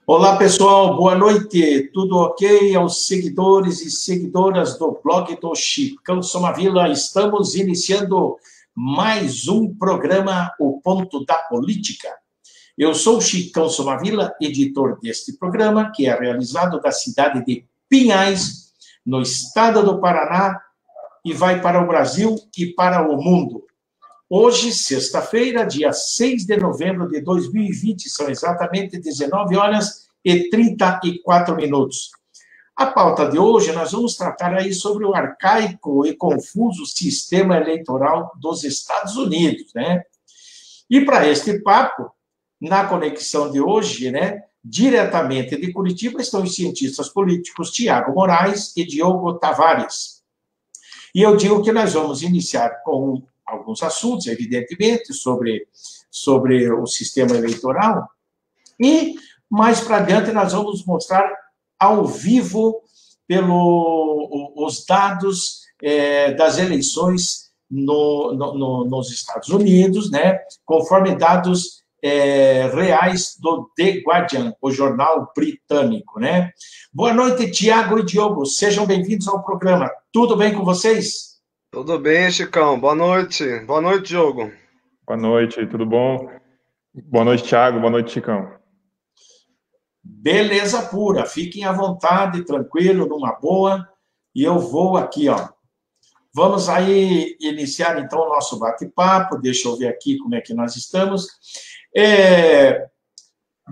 Olá, pessoal, boa noite. Tudo ok aos seguidores e seguidoras do blog do Chicão Somavila? Estamos iniciando mais um programa, O Ponto da Política. Eu sou o Chicão Somavila, editor deste programa, que é realizado da cidade de Pinhais, no estado do Paraná, e vai para o Brasil e para o mundo. Hoje, sexta-feira, dia 6 de novembro de 2020, são exatamente 19 horas e 34 minutos. A pauta de hoje, nós vamos tratar aí sobre o arcaico e confuso sistema eleitoral dos Estados Unidos, né? E para este papo, na conexão de hoje, né, diretamente de Curitiba, estão os cientistas políticos Tiago Moraes e Diogo Tavares. E eu digo que nós vamos iniciar com alguns assuntos, evidentemente, sobre o sistema eleitoral, e mais para adiante nós vamos mostrar ao vivo os dados das eleições nos Estados Unidos, né, conforme dados reais do The Guardian, o jornal britânico, né? Boa noite, Tiago e Diogo, sejam bem-vindos ao programa. Tudo bem com vocês? Tudo bem, Chicão. Boa noite. Boa noite, Diogo. Boa noite, tudo bom? Boa noite, Thiago. Boa noite, Chicão. Beleza pura. Fiquem à vontade, tranquilo, numa boa. E eu vou aqui, ó. Vamos aí iniciar, então, o nosso bate-papo. Deixa eu ver aqui como é que nós estamos.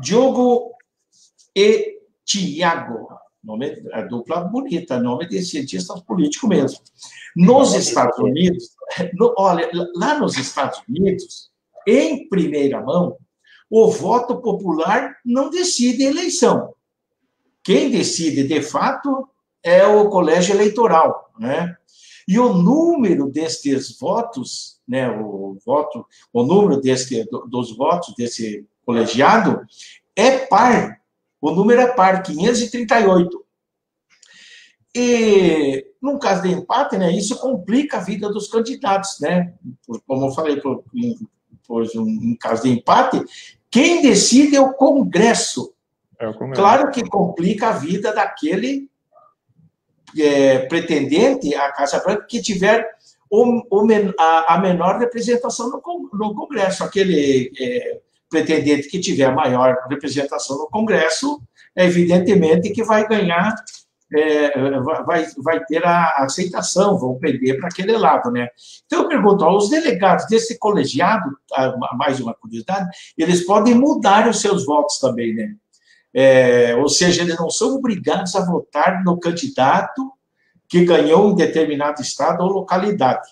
Diogo e Tiago. Nome, a dupla bonita, nome de cientista político mesmo. Nos Estados Unidos, olha, lá nos Estados Unidos, em primeira mão, o voto popular não decide a eleição. Quem decide, de fato, é o colégio eleitoral, né? E o número destes votos, né, o número dos votos desse colegiado é par. O número é par, 538. E, num caso de empate, né, isso complica a vida dos candidatos, né? Como eu falei, em caso de empate, quem decide é o Congresso. Claro que complica a vida daquele pretendente à Casa Branca que tiver a menor representação no Congresso. Aquele pretendente que tiver maior representação no Congresso, evidentemente que vai ganhar, vai ter a aceitação, vão perder para aquele lado, né? Então, eu pergunto, os delegados desse colegiado, mais uma curiosidade, eles podem mudar os seus votos também, né? Ou seja, eles não são obrigados a votar no candidato que ganhou em determinado estado ou localidade.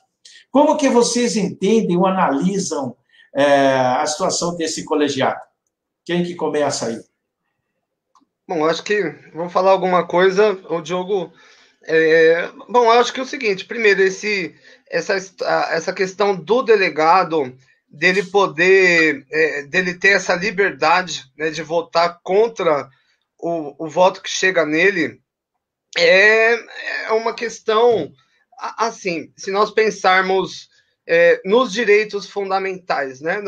Como que vocês entendem ou analisam a situação desse colegiado? Quem que começa aí? Bom, acho que vou falar alguma coisa, o Diogo. Bom, acho que é o seguinte: primeiro, essa questão do delegado, dele poder, dele ter essa liberdade, né, de votar contra o voto que chega nele, é uma questão, assim, se nós pensarmos nos direitos fundamentais, né?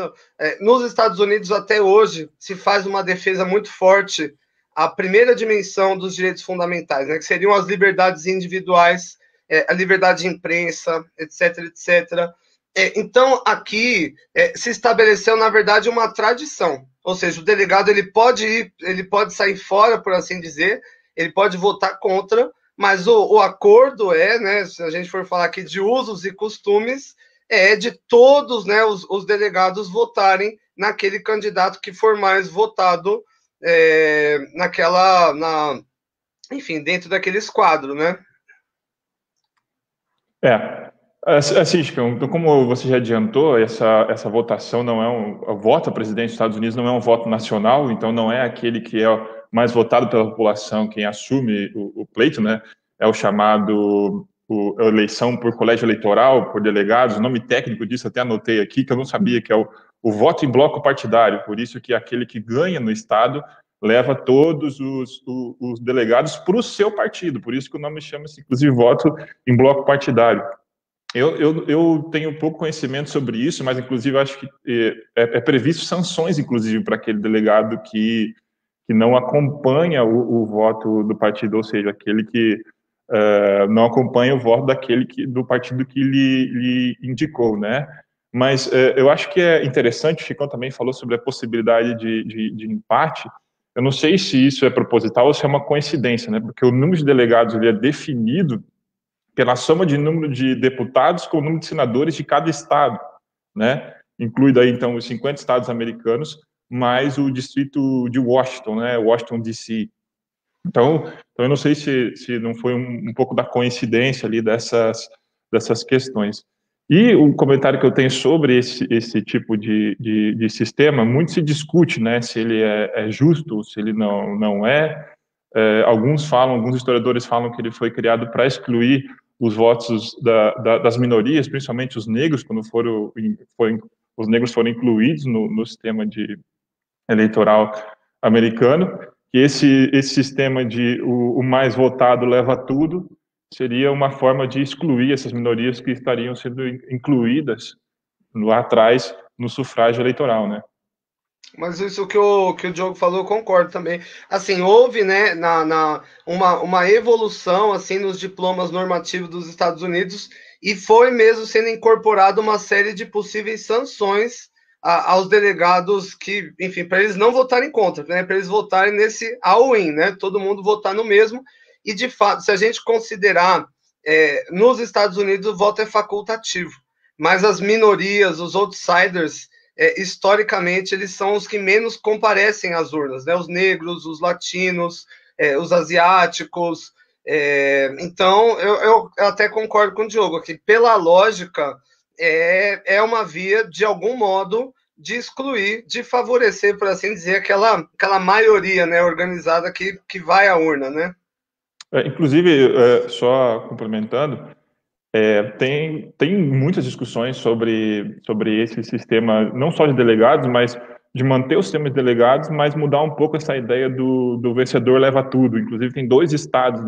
Nos Estados Unidos, até hoje, se faz uma defesa muito forte a primeira dimensão dos direitos fundamentais, né, que seriam as liberdades individuais, a liberdade de imprensa, etc, etc. Então, aqui se estabeleceu, na verdade, uma tradição, ou seja, o delegado ele pode sair fora, por assim dizer, ele pode votar contra, mas o acordo né, se a gente for falar aqui de usos e costumes, de todos, né, os delegados votarem naquele candidato que for mais votado enfim, dentro daquele esquadro, né? Assim, Chicão, como você já adiantou, essa votação não é o voto a presidente dos Estados Unidos não é um voto nacional, então não é aquele que é mais votado pela população, quem assume o pleito, né? É o chamado a eleição por colégio eleitoral, por delegados, o nome técnico disso até anotei aqui, que eu não sabia, que é o voto em bloco partidário, por isso que aquele que ganha no estado leva todos os delegados para o seu partido, por isso que o nome chama-se, inclusive, voto em bloco partidário. Eu tenho pouco conhecimento sobre isso, mas, inclusive, acho que é previsto sanções, inclusive, para aquele delegado que que não acompanha o voto do partido, ou seja, aquele que não acompanha o voto do partido que lhe indicou, né? Mas eu acho que é interessante, o Chicão também falou sobre a possibilidade de empate. Eu não sei se isso é proposital ou se é uma coincidência, né? Porque o número de delegados ele é definido pela soma de número de deputados com o número de senadores de cada estado, né? Inclui daí, então, os 50 estados americanos, mais o distrito de Washington, né? Washington, D.C. Então, eu não sei se não foi um pouco da coincidência ali dessas questões. E o comentário que eu tenho sobre esse tipo de sistema, muito se discute, né? Se ele é justo, se ele não é. Alguns historiadores falam que ele foi criado para excluir os votos das minorias, principalmente os negros, quando os negros foram incluídos no sistema eleitoral americano, que esse sistema de o mais votado leva tudo seria uma forma de excluir essas minorias que estariam sendo incluídas lá atrás no sufrágio eleitoral, né? Mas isso que o Diogo falou, eu concordo também. Assim, houve, né, uma evolução, assim, nos diplomas normativos dos Estados Unidos e foi mesmo sendo incorporada uma série de possíveis sanções aos delegados que, enfim, para eles não votarem contra, né, para eles votarem nesse all-in, né, todo mundo votar no mesmo. E, de fato, se a gente considerar, nos Estados Unidos o voto é facultativo, mas as minorias, os outsiders, historicamente, eles são os que menos comparecem às urnas, né? Os negros, os latinos, os asiáticos. Então, eu até concordo com o Diogo, que pela lógica, é uma via, de algum modo, de excluir, de favorecer, por assim dizer, aquela maioria, né, organizada que vai à urna, né? Inclusive, só complementando, tem muitas discussões sobre esse sistema, não só de delegados, mas de manter o sistema de delegados, mas mudar um pouco essa ideia do vencedor leva tudo. Inclusive, tem 2 estados,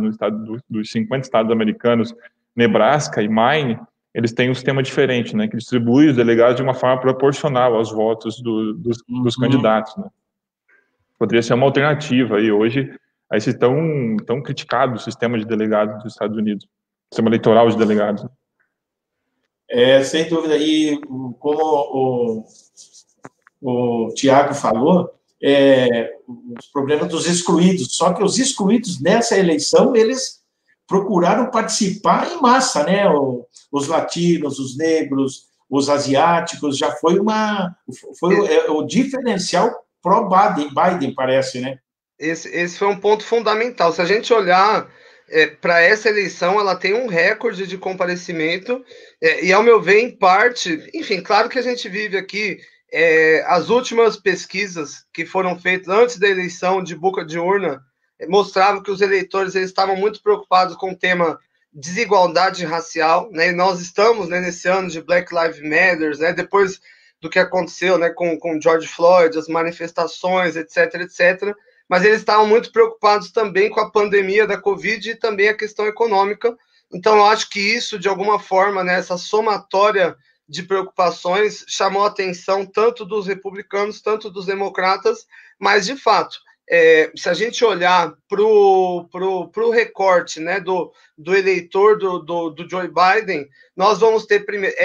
dos 50 estados americanos, Nebraska e Maine, eles têm um sistema diferente, né, que distribui os delegados de uma forma proporcional aos votos dos candidatos, né. Poderia ser uma alternativa, e hoje, a esse tão criticado sistema de delegados dos Estados Unidos. Sistema eleitoral de delegados. Sem dúvida. E como o Tiago falou, os problemas dos excluídos. Só que os excluídos, nessa eleição, eles procuraram participar em massa, né? Os latinos, os negros, os asiáticos, já foi o diferencial pró-Biden, parece, né? Esse foi um ponto fundamental. Se a gente olhar para essa eleição, ela tem um recorde de comparecimento, e, ao meu ver, em parte, enfim, claro que a gente vive aqui, as últimas pesquisas que foram feitas antes da eleição de boca de urna mostravam que os eleitores eles estavam muito preocupados com o tema desigualdade racial, né? E nós estamos, né, nesse ano de Black Lives Matter, né, depois do que aconteceu, né, com George Floyd, as manifestações, etc., etc., mas eles estavam muito preocupados também com a pandemia da Covid e também a questão econômica. Então, eu acho que isso, de alguma forma, né, essa somatória de preocupações chamou a atenção tanto dos republicanos, tanto dos democratas, mas, de fato, se a gente olhar para o recorte, né, do eleitor do Joe Biden, nós vamos ter, primeiro,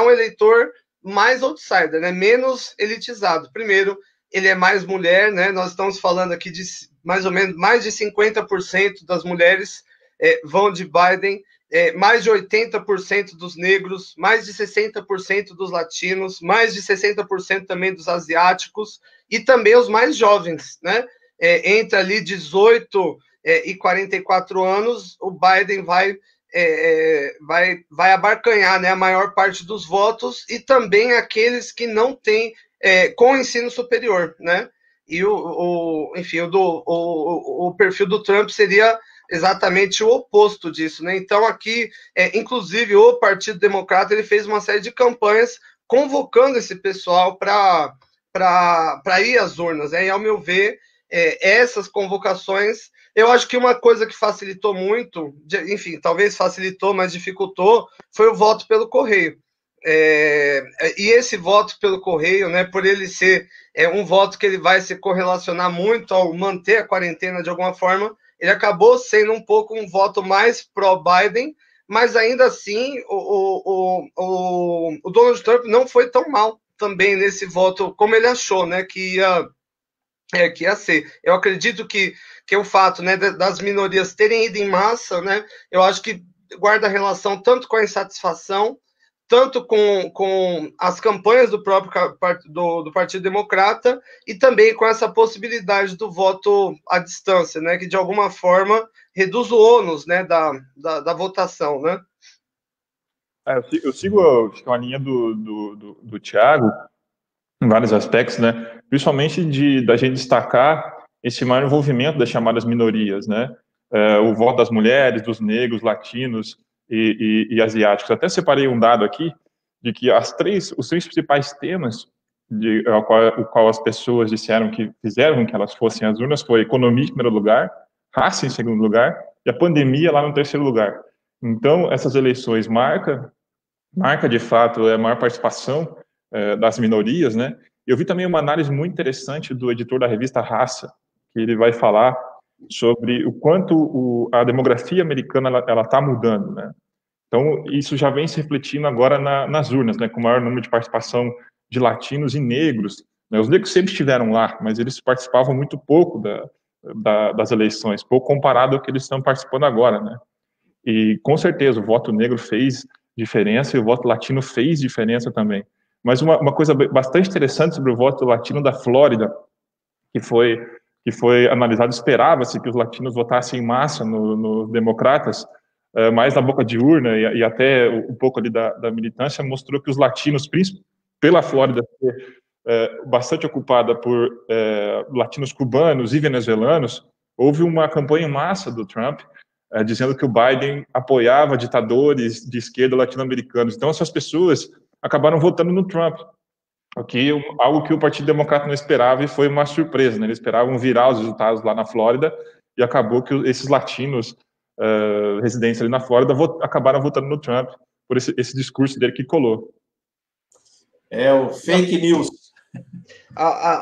um eleitor mais outsider, né, menos elitizado. Primeiro, ele é mais mulher, né? Nós estamos falando aqui de mais ou menos mais de 50% das mulheres vão de Biden, mais de 80% dos negros, mais de 60% dos latinos, mais de 60% também dos asiáticos e também os mais jovens, né? Entre ali 18 e 44 anos, o Biden vai abarcanhar, né, a maior parte dos votos e também aqueles que não têm com o ensino superior, né? E enfim, o perfil do Trump seria exatamente o oposto disso, né? Então aqui, inclusive o Partido Democrata ele fez uma série de campanhas convocando esse pessoal para ir às urnas, né? E ao meu ver, essas convocações, eu acho que uma coisa que facilitou muito, enfim, talvez facilitou, mas dificultou, foi o voto pelo correio. E esse voto pelo correio, né, por ele ser um voto que ele vai se correlacionar muito ao manter a quarentena de alguma forma, ele acabou sendo um pouco um voto mais pró-Biden, mas ainda assim o Donald Trump não foi tão mal também nesse voto como ele achou, né, que ia ser. Eu acredito que o fato, né, das minorias terem ido em massa, né, eu acho que guarda relação tanto com a insatisfação, tanto com as campanhas do próprio do Partido Democrata e também com essa possibilidade do voto à distância, né, que de alguma forma reduz o ônus, né, da votação, né? Eu sigo a linha do Thiago em vários aspectos, né? Principalmente da gente destacar esse maior envolvimento das chamadas minorias, né? O voto das mulheres, dos negros, latinos e asiáticos. Até separei um dado aqui de que os três principais temas o qual as pessoas disseram que fizeram com que elas fossem às urnas foi economia em primeiro lugar, raça em segundo lugar e a pandemia lá no terceiro lugar. Então, essas eleições marca de fato a maior participação das minorias, né? Eu vi também uma análise muito interessante do editor da revista Raça, que ele vai falar sobre o quanto a demografia americana ela está mudando, né? Então, isso já vem se refletindo agora nas urnas, né, com o maior número de participação de latinos e negros. Né? Os negros sempre estiveram lá, mas eles participavam muito pouco das eleições, pouco comparado ao que eles estão participando agora, né? E, com certeza, o voto negro fez diferença e o voto latino fez diferença também. Mas uma coisa bastante interessante sobre o voto latino da Flórida, que foi analisado, esperava-se que os latinos votassem em massa nos democratas, mais na boca de urna e até um pouco ali da militância, mostrou que os latinos, pela Flórida ser bastante ocupada por latinos cubanos e venezuelanos, houve uma campanha em massa do Trump dizendo que o Biden apoiava ditadores de esquerda latino-americanos. Então, essas pessoas acabaram votando no Trump, algo que o Partido Democrata não esperava e foi uma surpresa, né? Eles esperavam virar os resultados lá na Flórida e acabou que esses latinos residentes ali na Flórida acabaram votando no Trump por esse discurso dele que colou. É o fake news.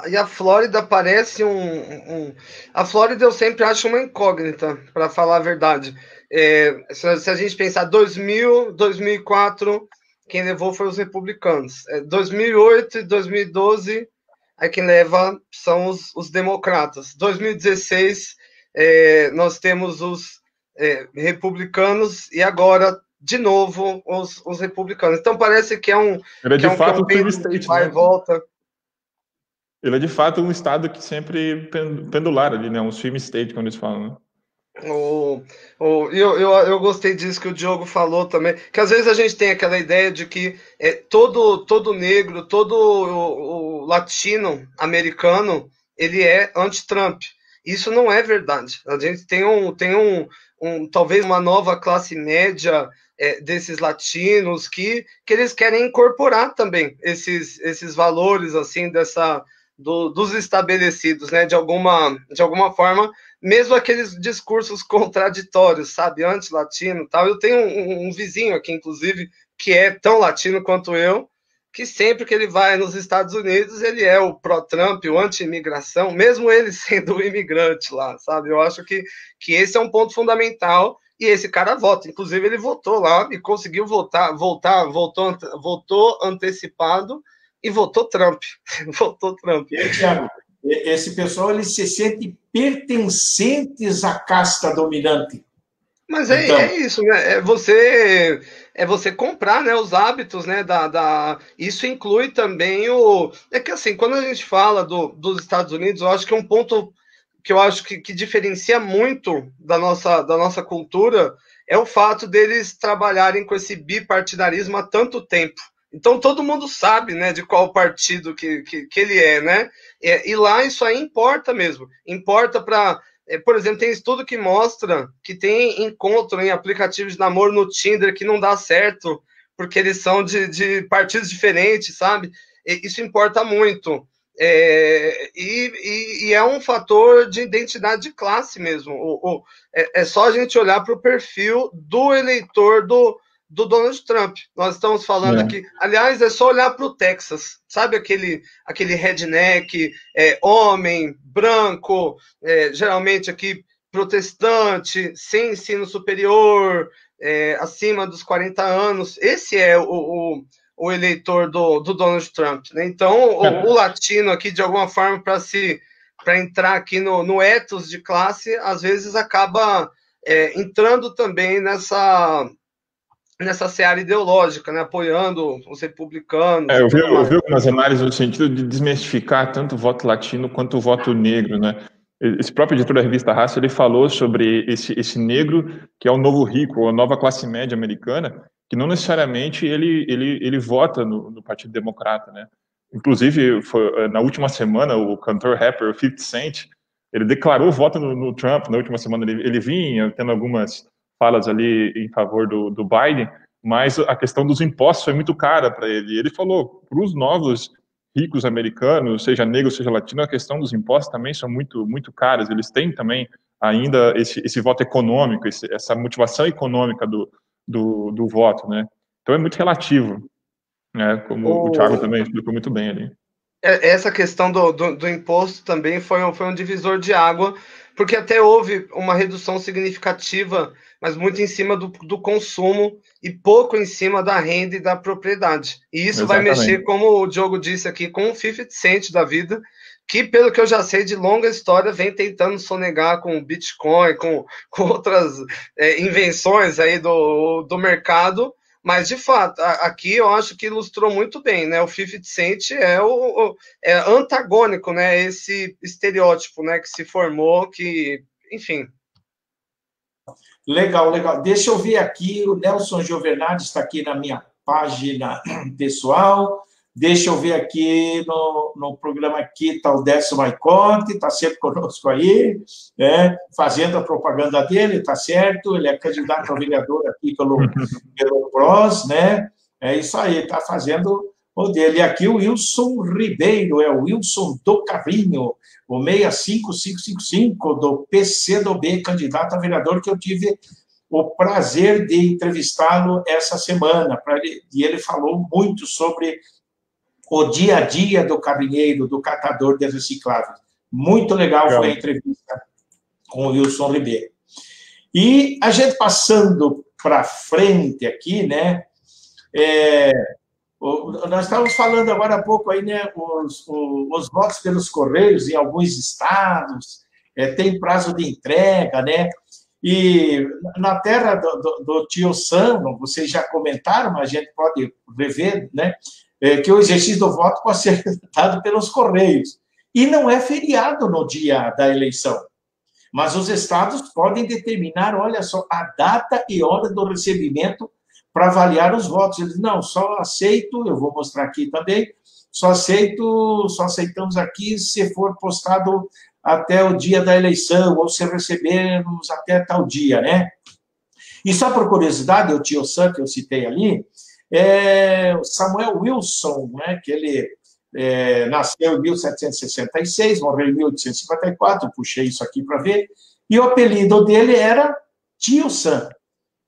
E a Flórida parece A Flórida eu sempre acho uma incógnita, para falar a verdade. Se a gente pensar 2000, 2004, quem levou foi os republicanos. 2008 e 2012, aí quem leva são os democratas. 2016, nós temos os republicanos e agora, de novo, os republicanos. Então parece que é um... Ele é de fato um swing state, vai e volta. Ele é de fato um estado que sempre pendular ali, né? Um swing state, como eles falam, né? Eu gostei disso que o Diogo falou também, que às vezes a gente tem aquela ideia de que todo negro, todo o latino americano, ele é anti-Trump. Isso não é verdade. A gente tem talvez uma nova classe média desses latinos que eles querem incorporar também esses valores assim dos estabelecidos, né? De alguma forma, mesmo aqueles discursos contraditórios, sabe, anti-latino e tal. Eu tenho um vizinho aqui, inclusive, que é tão latino quanto eu, que sempre que ele vai nos Estados Unidos, ele é o pró-Trump, o anti-imigração, mesmo ele sendo um imigrante lá, sabe? Eu acho que esse é um ponto fundamental, e esse cara vota. Inclusive, ele votou lá e conseguiu votou antecipado e votou Trump. Votou Trump. Thiago, esse pessoal, eles se sentem pertencentes à casta dominante. Mas então, é isso, né? É você comprar, né, os hábitos, né, isso inclui também É que, assim, quando a gente fala dos Estados Unidos, eu acho que um ponto que eu acho que diferencia muito da nossa cultura é o fato deles trabalharem com esse bipartidarismo há tanto tempo. Então, todo mundo sabe, né, de qual partido que ele é, né? E lá isso aí importa mesmo. Importa para... Por exemplo, tem estudo que mostra que tem encontro em aplicativos de namoro no Tinder que não dá certo, porque eles são de partidos diferentes, sabe? Isso importa muito. E é um fator de identidade de classe mesmo. É só a gente olhar para o perfil do eleitor do Donald Trump. Nós estamos falando aqui, aliás, é só olhar para o Texas, sabe aquele redneck, homem, branco, geralmente aqui protestante, sem ensino superior, acima dos 40 anos. Esse é o eleitor do Donald Trump, né? Então, o latino aqui, de alguma forma, para entrar aqui no ethos de classe, às vezes acaba entrando também nessa seara ideológica, né? Apoiando os republicanos. Eu vi algumas análises no sentido de desmistificar tanto o voto latino quanto o voto negro, né? Esse próprio editor da revista Raça, ele falou sobre esse negro que é o novo rico, ou a nova classe média americana, que não necessariamente ele vota no Partido Democrata, né? Inclusive, na última semana, o cantor rapper 50 Cent, ele declarou voto no Trump. Na última semana ele vinha tendo algumas falas ali em favor do Biden, mas a questão dos impostos foi muito cara para ele. E ele falou, para os novos ricos americanos, seja negro, seja latino, a questão dos impostos também são muito, muito caras. Eles têm também ainda esse voto econômico, essa motivação econômica do voto, né? Então é muito relativo, né? Como o Thiago também explicou muito bem ali. Essa questão do imposto também foi um divisor de água, porque até houve uma redução significativa, mas muito em cima do consumo e pouco em cima da renda e da propriedade. E isso vai mexer, como o Diogo disse aqui, com o 50 Cent da vida, que, pelo que eu já sei de longa história, vem tentando sonegar com Bitcoin, com outras invenções aí do mercado. Mas, de fato, aqui eu acho que ilustrou muito bem, né? O 50 Cent é antagônico, né? Esse estereótipo, né? Que se formou, que, enfim. Legal, legal. Deixa eu ver aqui, o Nelson Giovernati está aqui na minha página pessoal. Deixa eu ver aqui no programa aqui, está o Décio Maiconte, está sempre conosco aí, fazendo a propaganda dele, está certo, ele é candidato a vereador aqui pelo PROS, né? É isso aí, está fazendo o dele. E aqui o Wilson Ribeiro, o Wilson do Carrinho, o 65555 do PCdoB, candidato a vereador, que eu tive o prazer de entrevistá-lo essa semana, e ele falou muito sobre o dia a dia do caminheiro, do catador de recicláveis. Muito legal foi a entrevista com o Wilson Ribeiro. E a gente passando para frente aqui, né? Nós estávamos falando agora há pouco aí, né? Os votos pelos Correios em alguns estados tem prazo de entrega, né? E na terra do tio Sam, vocês já comentaram, mas a gente pode rever, né? Que o exercício do voto pode ser dado pelos Correios. E não é feriado no dia da eleição. Mas os estados podem determinar, olha só, a data e hora do recebimento para avaliar os votos. Eles, não, só aceito, eu vou mostrar aqui também, só aceitamos aqui se for postado até o dia da eleição, ou se recebermos até tal dia, né? E só por curiosidade, o tio Sam, que eu citei ali, Samuel Wilson, né, que ele nasceu em 1766, morreu em 1854, puxei isso aqui para ver, e o apelido dele era Tio Sam,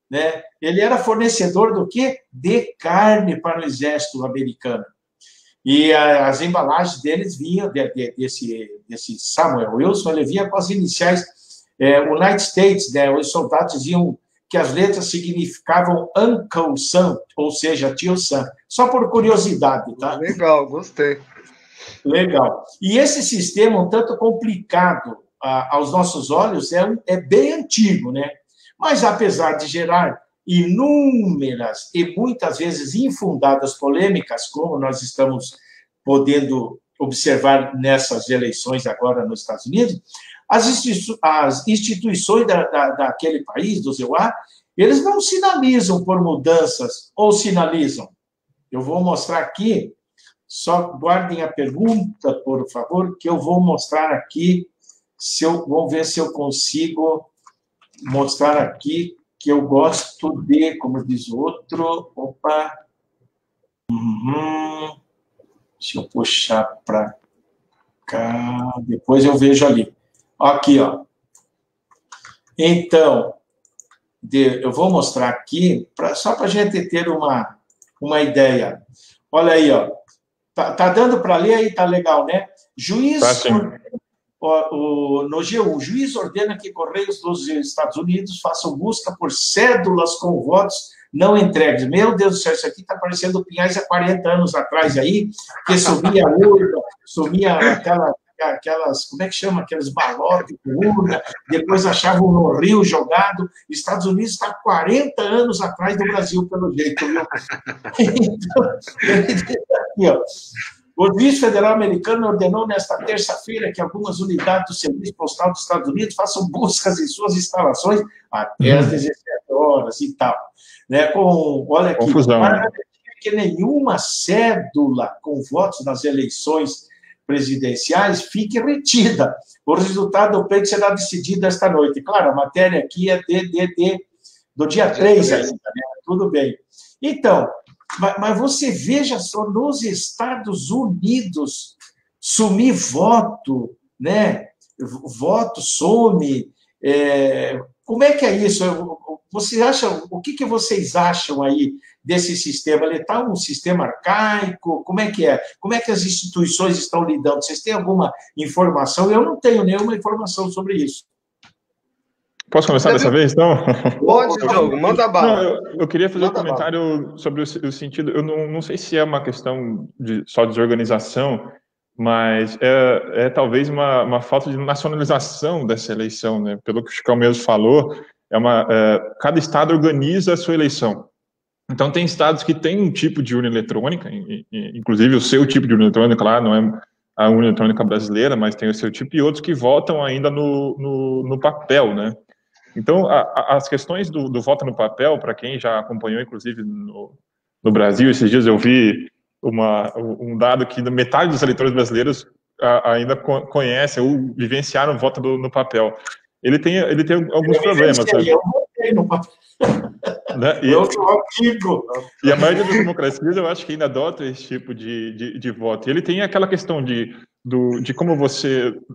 né? Ele era fornecedor do quê? De carne para o exército americano. E as embalagens deles vinham, desse Samuel Wilson, ele vinha com as iniciais United States, né? Os soldados diziam que as letras significavam Uncle Sam, ou seja, Tio Sam. Só por curiosidade, tá? Legal, gostei. Legal. E esse sistema, um tanto complicado aos nossos olhos, é bem antigo, né? Mas, apesar de gerar inúmeras e muitas vezes infundadas polêmicas, como nós estamos podendo observar nessas eleições agora nos Estados Unidos, as instituições daquele país, do ZEUA, eles não sinalizam por mudanças, ou sinalizam. Eu vou mostrar aqui, só guardem a pergunta, por favor, que eu vou mostrar aqui, vamos ver se eu consigo mostrar aqui, que eu gosto de, como diz o outro, opa, deixa eu puxar para cá, depois eu vejo ali. Aqui, ó. Então, eu vou mostrar aqui, só para a gente ter uma ideia. Olha aí, ó. Tá dando para ler aí, tá legal, né? Juiz... no G1, o juiz ordena que Correios dos Estados Unidos façam busca por cédulas com votos não entregues. Meu Deus do céu, isso aqui está parecendo o Pinhais há 40 anos atrás aí, que sumia a urna, sumia aquelas, como é que chama? Aqueles balotes com urna, depois achavam no rio jogado. Estados Unidos está 40 anos atrás do Brasil, pelo jeito, viu? Então, ele diz aqui, ó. O juiz federal americano ordenou nesta terça-feira que algumas unidades do Serviço Postal dos Estados Unidos façam buscas em suas instalações até às 17 horas e tal. Né? Olha aqui, confusão, para garantir que nenhuma cédula com votos nas eleições presidenciais fique retida. O resultado do pleito será decidido esta noite. Claro, a matéria aqui é do dia 3 ainda, né? Tudo bem. Então, mas você veja só, nos Estados Unidos, sumir voto, né? Voto some. Como é que é isso? Você acha, o que vocês acham aí desse sistema? Ele está um sistema arcaico? Como é que é? Como é que as instituições estão lidando? Vocês têm alguma informação? Eu não tenho nenhuma informação sobre isso. Posso começar dessa vez, então? Pode, Diogo, manda bala. Eu queria fazer um comentário sobre o sentido. Eu não sei se é uma questão só de desorganização, mas é talvez uma falta de nacionalização dessa eleição, né? Pelo que o Chicão mesmo falou, cada estado organiza a sua eleição. Então, tem estados que têm um tipo de urna eletrônica, inclusive o seu tipo de urna eletrônica lá, não é a urna eletrônica brasileira, mas tem o seu tipo, e outros que votam ainda no papel, né? Então, as questões do voto no papel, para quem já acompanhou, inclusive, no Brasil, esses dias eu vi um dado que metade dos eleitores brasileiros ainda conhecem ou vivenciaram o voto no papel. Ele tem alguns problemas. Eu votei no papel. Né? Eu sou antigo. E a maioria das democracias, eu acho que ainda adota esse tipo de voto. E ele tem aquela questão de como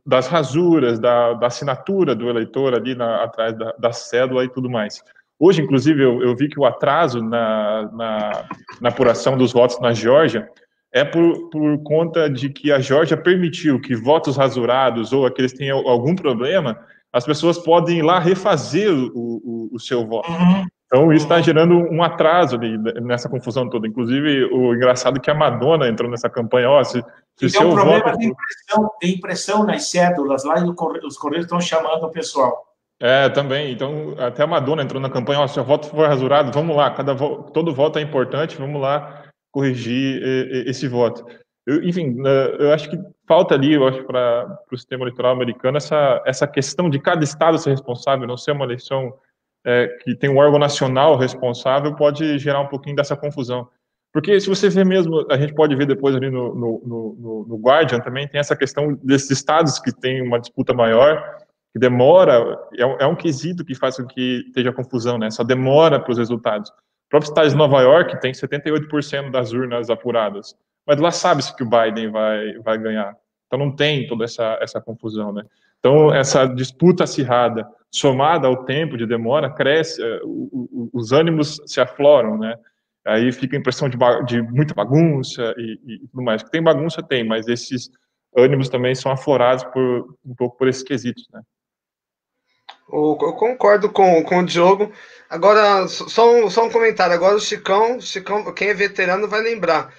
das rasuras, da assinatura do eleitor ali atrás da cédula e tudo mais. Hoje, inclusive, eu vi que o atraso na apuração dos votos na Geórgia é por conta de que a Geórgia permitiu que votos rasurados ou aqueles que têm algum problema, as pessoas podem ir lá refazer o seu voto. Então, isso está gerando um atraso ali nessa confusão toda. Inclusive, o engraçado é que a Madonna entrou nessa campanha. Se tem um problema de impressão nas cédulas lá, e os Correios estão chamando o pessoal. Também. Então, até a Madonna entrou na campanha. Se o voto for rasurado, vamos lá. Todo voto é importante, vamos lá corrigir esse voto. Enfim, eu acho que falta ali, para o sistema eleitoral americano, essa questão de cada estado ser responsável, não ser uma eleição que tem um órgão nacional responsável, pode gerar um pouquinho dessa confusão. Porque se você vê mesmo, a gente pode ver depois ali no Guardian também, tem essa questão desses estados que tem uma disputa maior, que demora, é um quesito que faz com que esteja confusão, né? Essa demora para os resultados. O próprio estado de Nova York tem 78% das urnas apuradas, mas lá sabe-se que o Biden vai ganhar. Então não tem toda essa confusão, né? Então, essa disputa acirrada, somada ao tempo de demora, cresce, os ânimos se afloram, né? Aí fica a impressão de muita bagunça e tudo mais. Tem bagunça, tem, mas esses ânimos também são aflorados um pouco por esses quesitos, né? Eu concordo com o Diogo. Agora, só um comentário. Agora o Chicão, quem é veterano vai lembrar.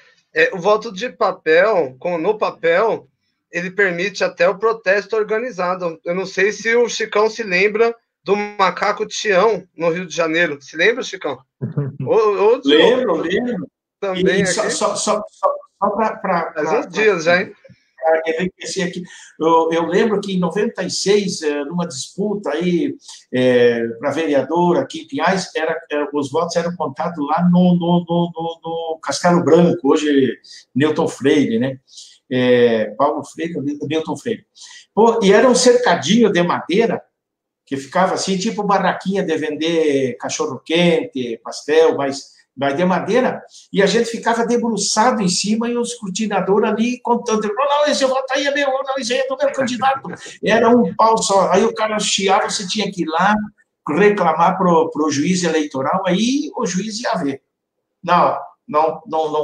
O voto de papel, no papel, ele permite até o protesto organizado. Eu não sei se o Chicão se lembra do macaco Tião, no Rio de Janeiro. Se lembra, Chicão? Lembro. Também só para... Faz uns dias já, hein? Enriquecer aqui. Eu lembro que em 96, numa disputa aí para vereador aqui em Pinhais, os votos eram contados lá no Castelo Branco, hoje Newton Freire, né? Paulo Freire, Newton Freire. E era um cercadinho de madeira que ficava assim, tipo barraquinha de vender cachorro-quente, pastel, mas de madeira, e a gente ficava debruçado em cima e o escrutinador ali contando, não, esse voto aí é meu, não, esse aí é do meu candidato. Era um pau só. Aí o cara chiava, você tinha que ir lá, reclamar para o juiz eleitoral, aí o juiz ia ver. Não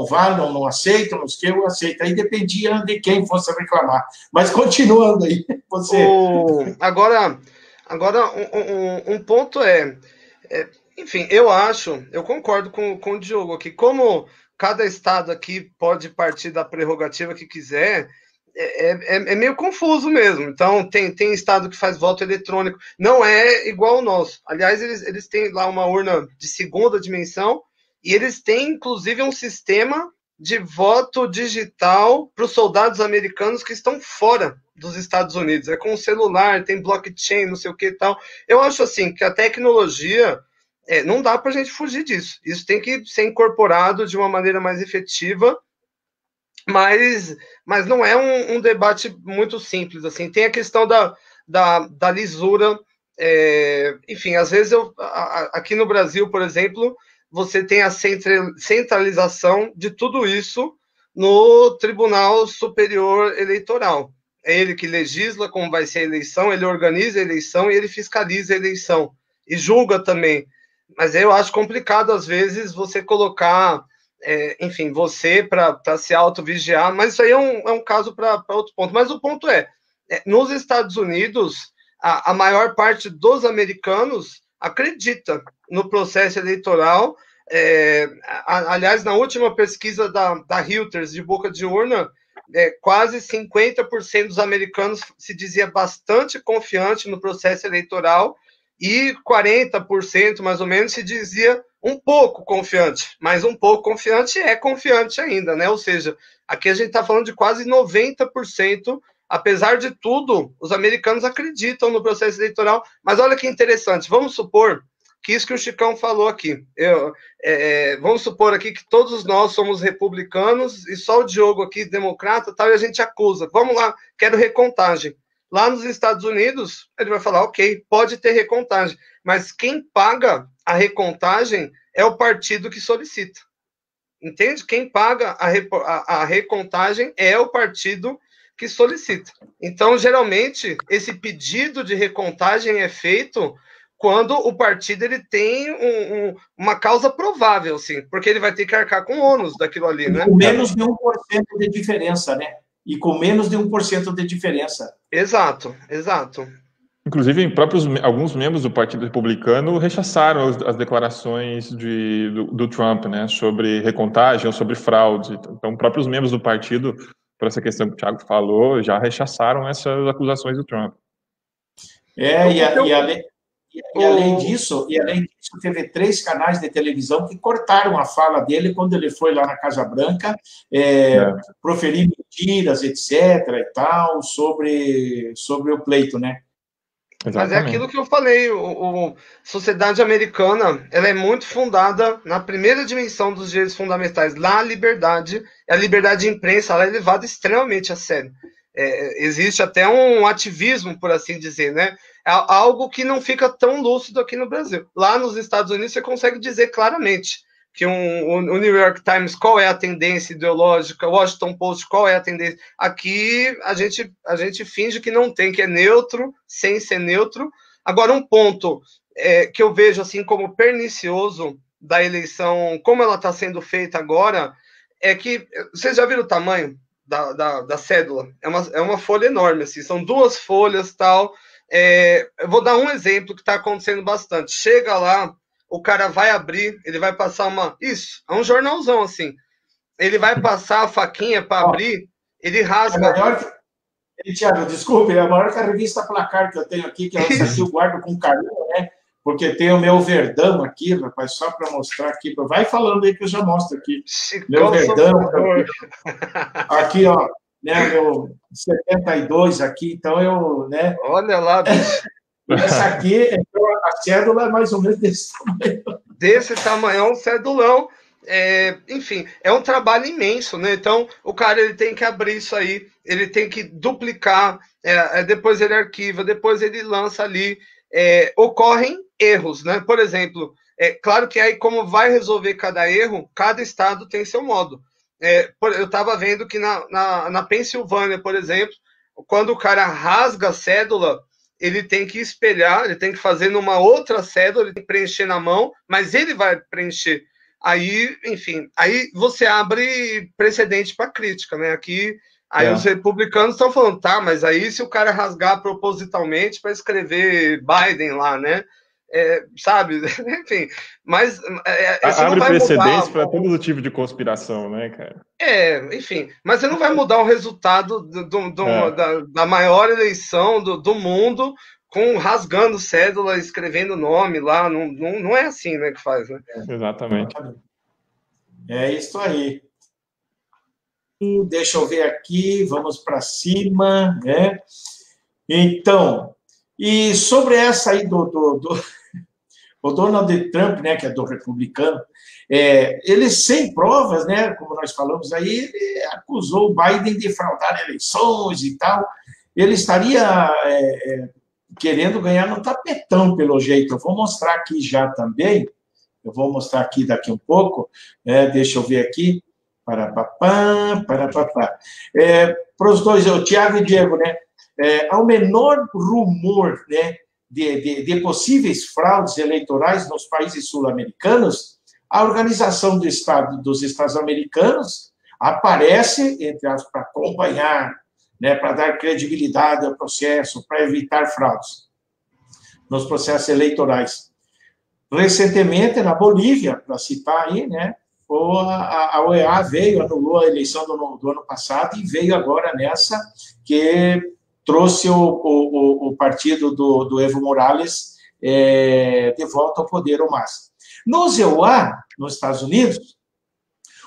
vale, não aceita, não sei o que, eu aceito. Aí dependia de quem fosse reclamar. Mas continuando aí, você... Agora um ponto enfim, eu concordo com o Diogo aqui, como cada estado aqui pode partir da prerrogativa que quiser, é meio confuso mesmo. Então, tem estado que faz voto eletrônico, não é igual ao nosso. Aliás, eles têm lá uma urna de segunda dimensão, e eles têm, inclusive, um sistema de voto digital para os soldados americanos que estão fora dos Estados Unidos. É com celular, tem blockchain, não sei o que e tal. Eu acho assim que a tecnologia, não dá para a gente fugir disso. Isso tem que ser incorporado de uma maneira mais efetiva, mas não é um debate muito simples. Assim. Tem a questão da lisura. Enfim, às vezes aqui no Brasil, por exemplo, você tem a centralização de tudo isso no Tribunal Superior Eleitoral. É ele que legisla como vai ser a eleição, ele organiza a eleição e ele fiscaliza a eleição. E julga também. Mas eu acho complicado, às vezes, você colocar, enfim, você para se autovigiar, mas isso aí é um caso para outro ponto. Mas o ponto nos Estados Unidos, a maior parte dos americanos acredita no processo eleitoral. Aliás, na última pesquisa da Reuters de boca de urna, quase 50% dos americanos se dizia bastante confiante no processo eleitoral e 40%, mais ou menos, se dizia um pouco confiante. Mas um pouco confiante é confiante ainda, né? Ou seja, aqui a gente está falando de quase 90%. Apesar de tudo, os americanos acreditam no processo eleitoral. Mas olha que interessante, vamos supor que isso que o Chicão falou aqui. Vamos supor aqui que todos nós somos republicanos e só o Diogo aqui, democrata, tal, e a gente acusa. Vamos lá, quero recontagem. Lá nos Estados Unidos, ele vai falar, ok, pode ter recontagem, mas quem paga a recontagem é o partido que solicita. Entende? Quem paga a recontagem é o partido que solicita. Então, geralmente, esse pedido de recontagem é feito quando o partido ele tem uma causa provável, sim, porque ele vai ter que arcar com o ônus daquilo ali, né? Com menos de 1% de diferença, né? E com menos de 1% de diferença. Exato. Inclusive, alguns membros do Partido Republicano rechaçaram as declarações do Trump, né, sobre recontagem ou sobre fraude. Então, próprios membros do partido, por essa questão que o Thiago falou, já rechaçaram essas acusações do Trump. E além disso, teve 3 canais de televisão que cortaram a fala dele quando ele foi lá na Casa Branca, proferir mentiras, etc. e tal, sobre o pleito, né? Exatamente. Mas é aquilo que eu falei, a sociedade americana, ela é muito fundada na primeira dimensão dos direitos fundamentais, lá a liberdade de imprensa, ela é levada extremamente a sério. Existe até um ativismo, por assim dizer, né? Algo que não fica tão lúcido aqui no Brasil. Lá nos Estados Unidos você consegue dizer claramente que o New York Times, qual é a tendência ideológica, o Washington Post, qual é a tendência. Aqui a gente finge que não tem, que é neutro, sem ser neutro. Agora, um ponto que eu vejo assim como pernicioso da eleição, como ela está sendo feita agora, é que, vocês já viram o tamanho da cédula? É uma folha enorme, assim, são 2 folhas e tal. Eu vou dar um exemplo que está acontecendo bastante. Chega lá, o cara vai abrir, ele vai passar é um jornalzão assim, ele vai passar a faquinha para abrir, ele rasga. Thiago, desculpe, é a maior que a revista Placar que eu tenho aqui, que essa aqui eu guardo com carinho, né? Porque tem o meu Verdão aqui, rapaz, só para mostrar aqui. Vai falando aí que eu já mostro aqui. Meu Verdão. Aqui, ó, né, meu 72 aqui, então eu, né? Olha lá, bicho. Essa aqui, a cédula é mais ou menos desse tamanho. Desse tamanho, é um cedulão. Enfim, é um trabalho imenso, né? Então, o cara ele tem que abrir isso aí, ele tem que duplicar, depois ele arquiva, depois ele lança ali. Ocorrem erros, né? Por exemplo, claro que aí, como vai resolver cada erro, cada estado tem seu modo. Eu estava vendo que na Pensilvânia, por exemplo, quando o cara rasga a cédula, ele tem que espelhar, ele tem que fazer numa outra cédula, ele tem que preencher na mão, mas ele vai preencher. Aí, enfim, aí você abre precedente para crítica, né? Aqui, aí os republicanos estão falando, tá, mas aí se o cara rasgar propositalmente para escrever Biden lá, né? Sabe? Enfim, mas isso abre precedentes para todo tipo de conspiração, né, cara? Enfim, mas você não vai mudar o resultado da maior eleição do mundo rasgando cédula, escrevendo nome lá, não é assim, né, que faz, né? Exatamente. É isso aí. Deixa eu ver aqui, vamos para cima, né? Então, e sobre essa aí o Donald Trump, né, que é do republicano, ele sem provas, né, como nós falamos aí, ele acusou o Biden de fraudar eleições e tal. Ele estaria querendo ganhar no tapetão, pelo jeito. Eu vou mostrar aqui já também. Eu vou mostrar aqui daqui um pouco. Deixa eu ver aqui. Para os dois, o Tiago e o Diego, né? Ao menor rumor, né, de possíveis fraudes eleitorais nos países sul-americanos, a Organização dos Estados Americanos aparece, entre aspas, para acompanhar, né, para dar credibilidade ao processo, para evitar fraudes nos processos eleitorais. Recentemente, na Bolívia, para citar aí, né, a OEA anulou a eleição do ano passado e veio agora nessa que trouxe o partido do Evo Morales de volta ao poder, o MAS. Nos EUA, nos Estados Unidos,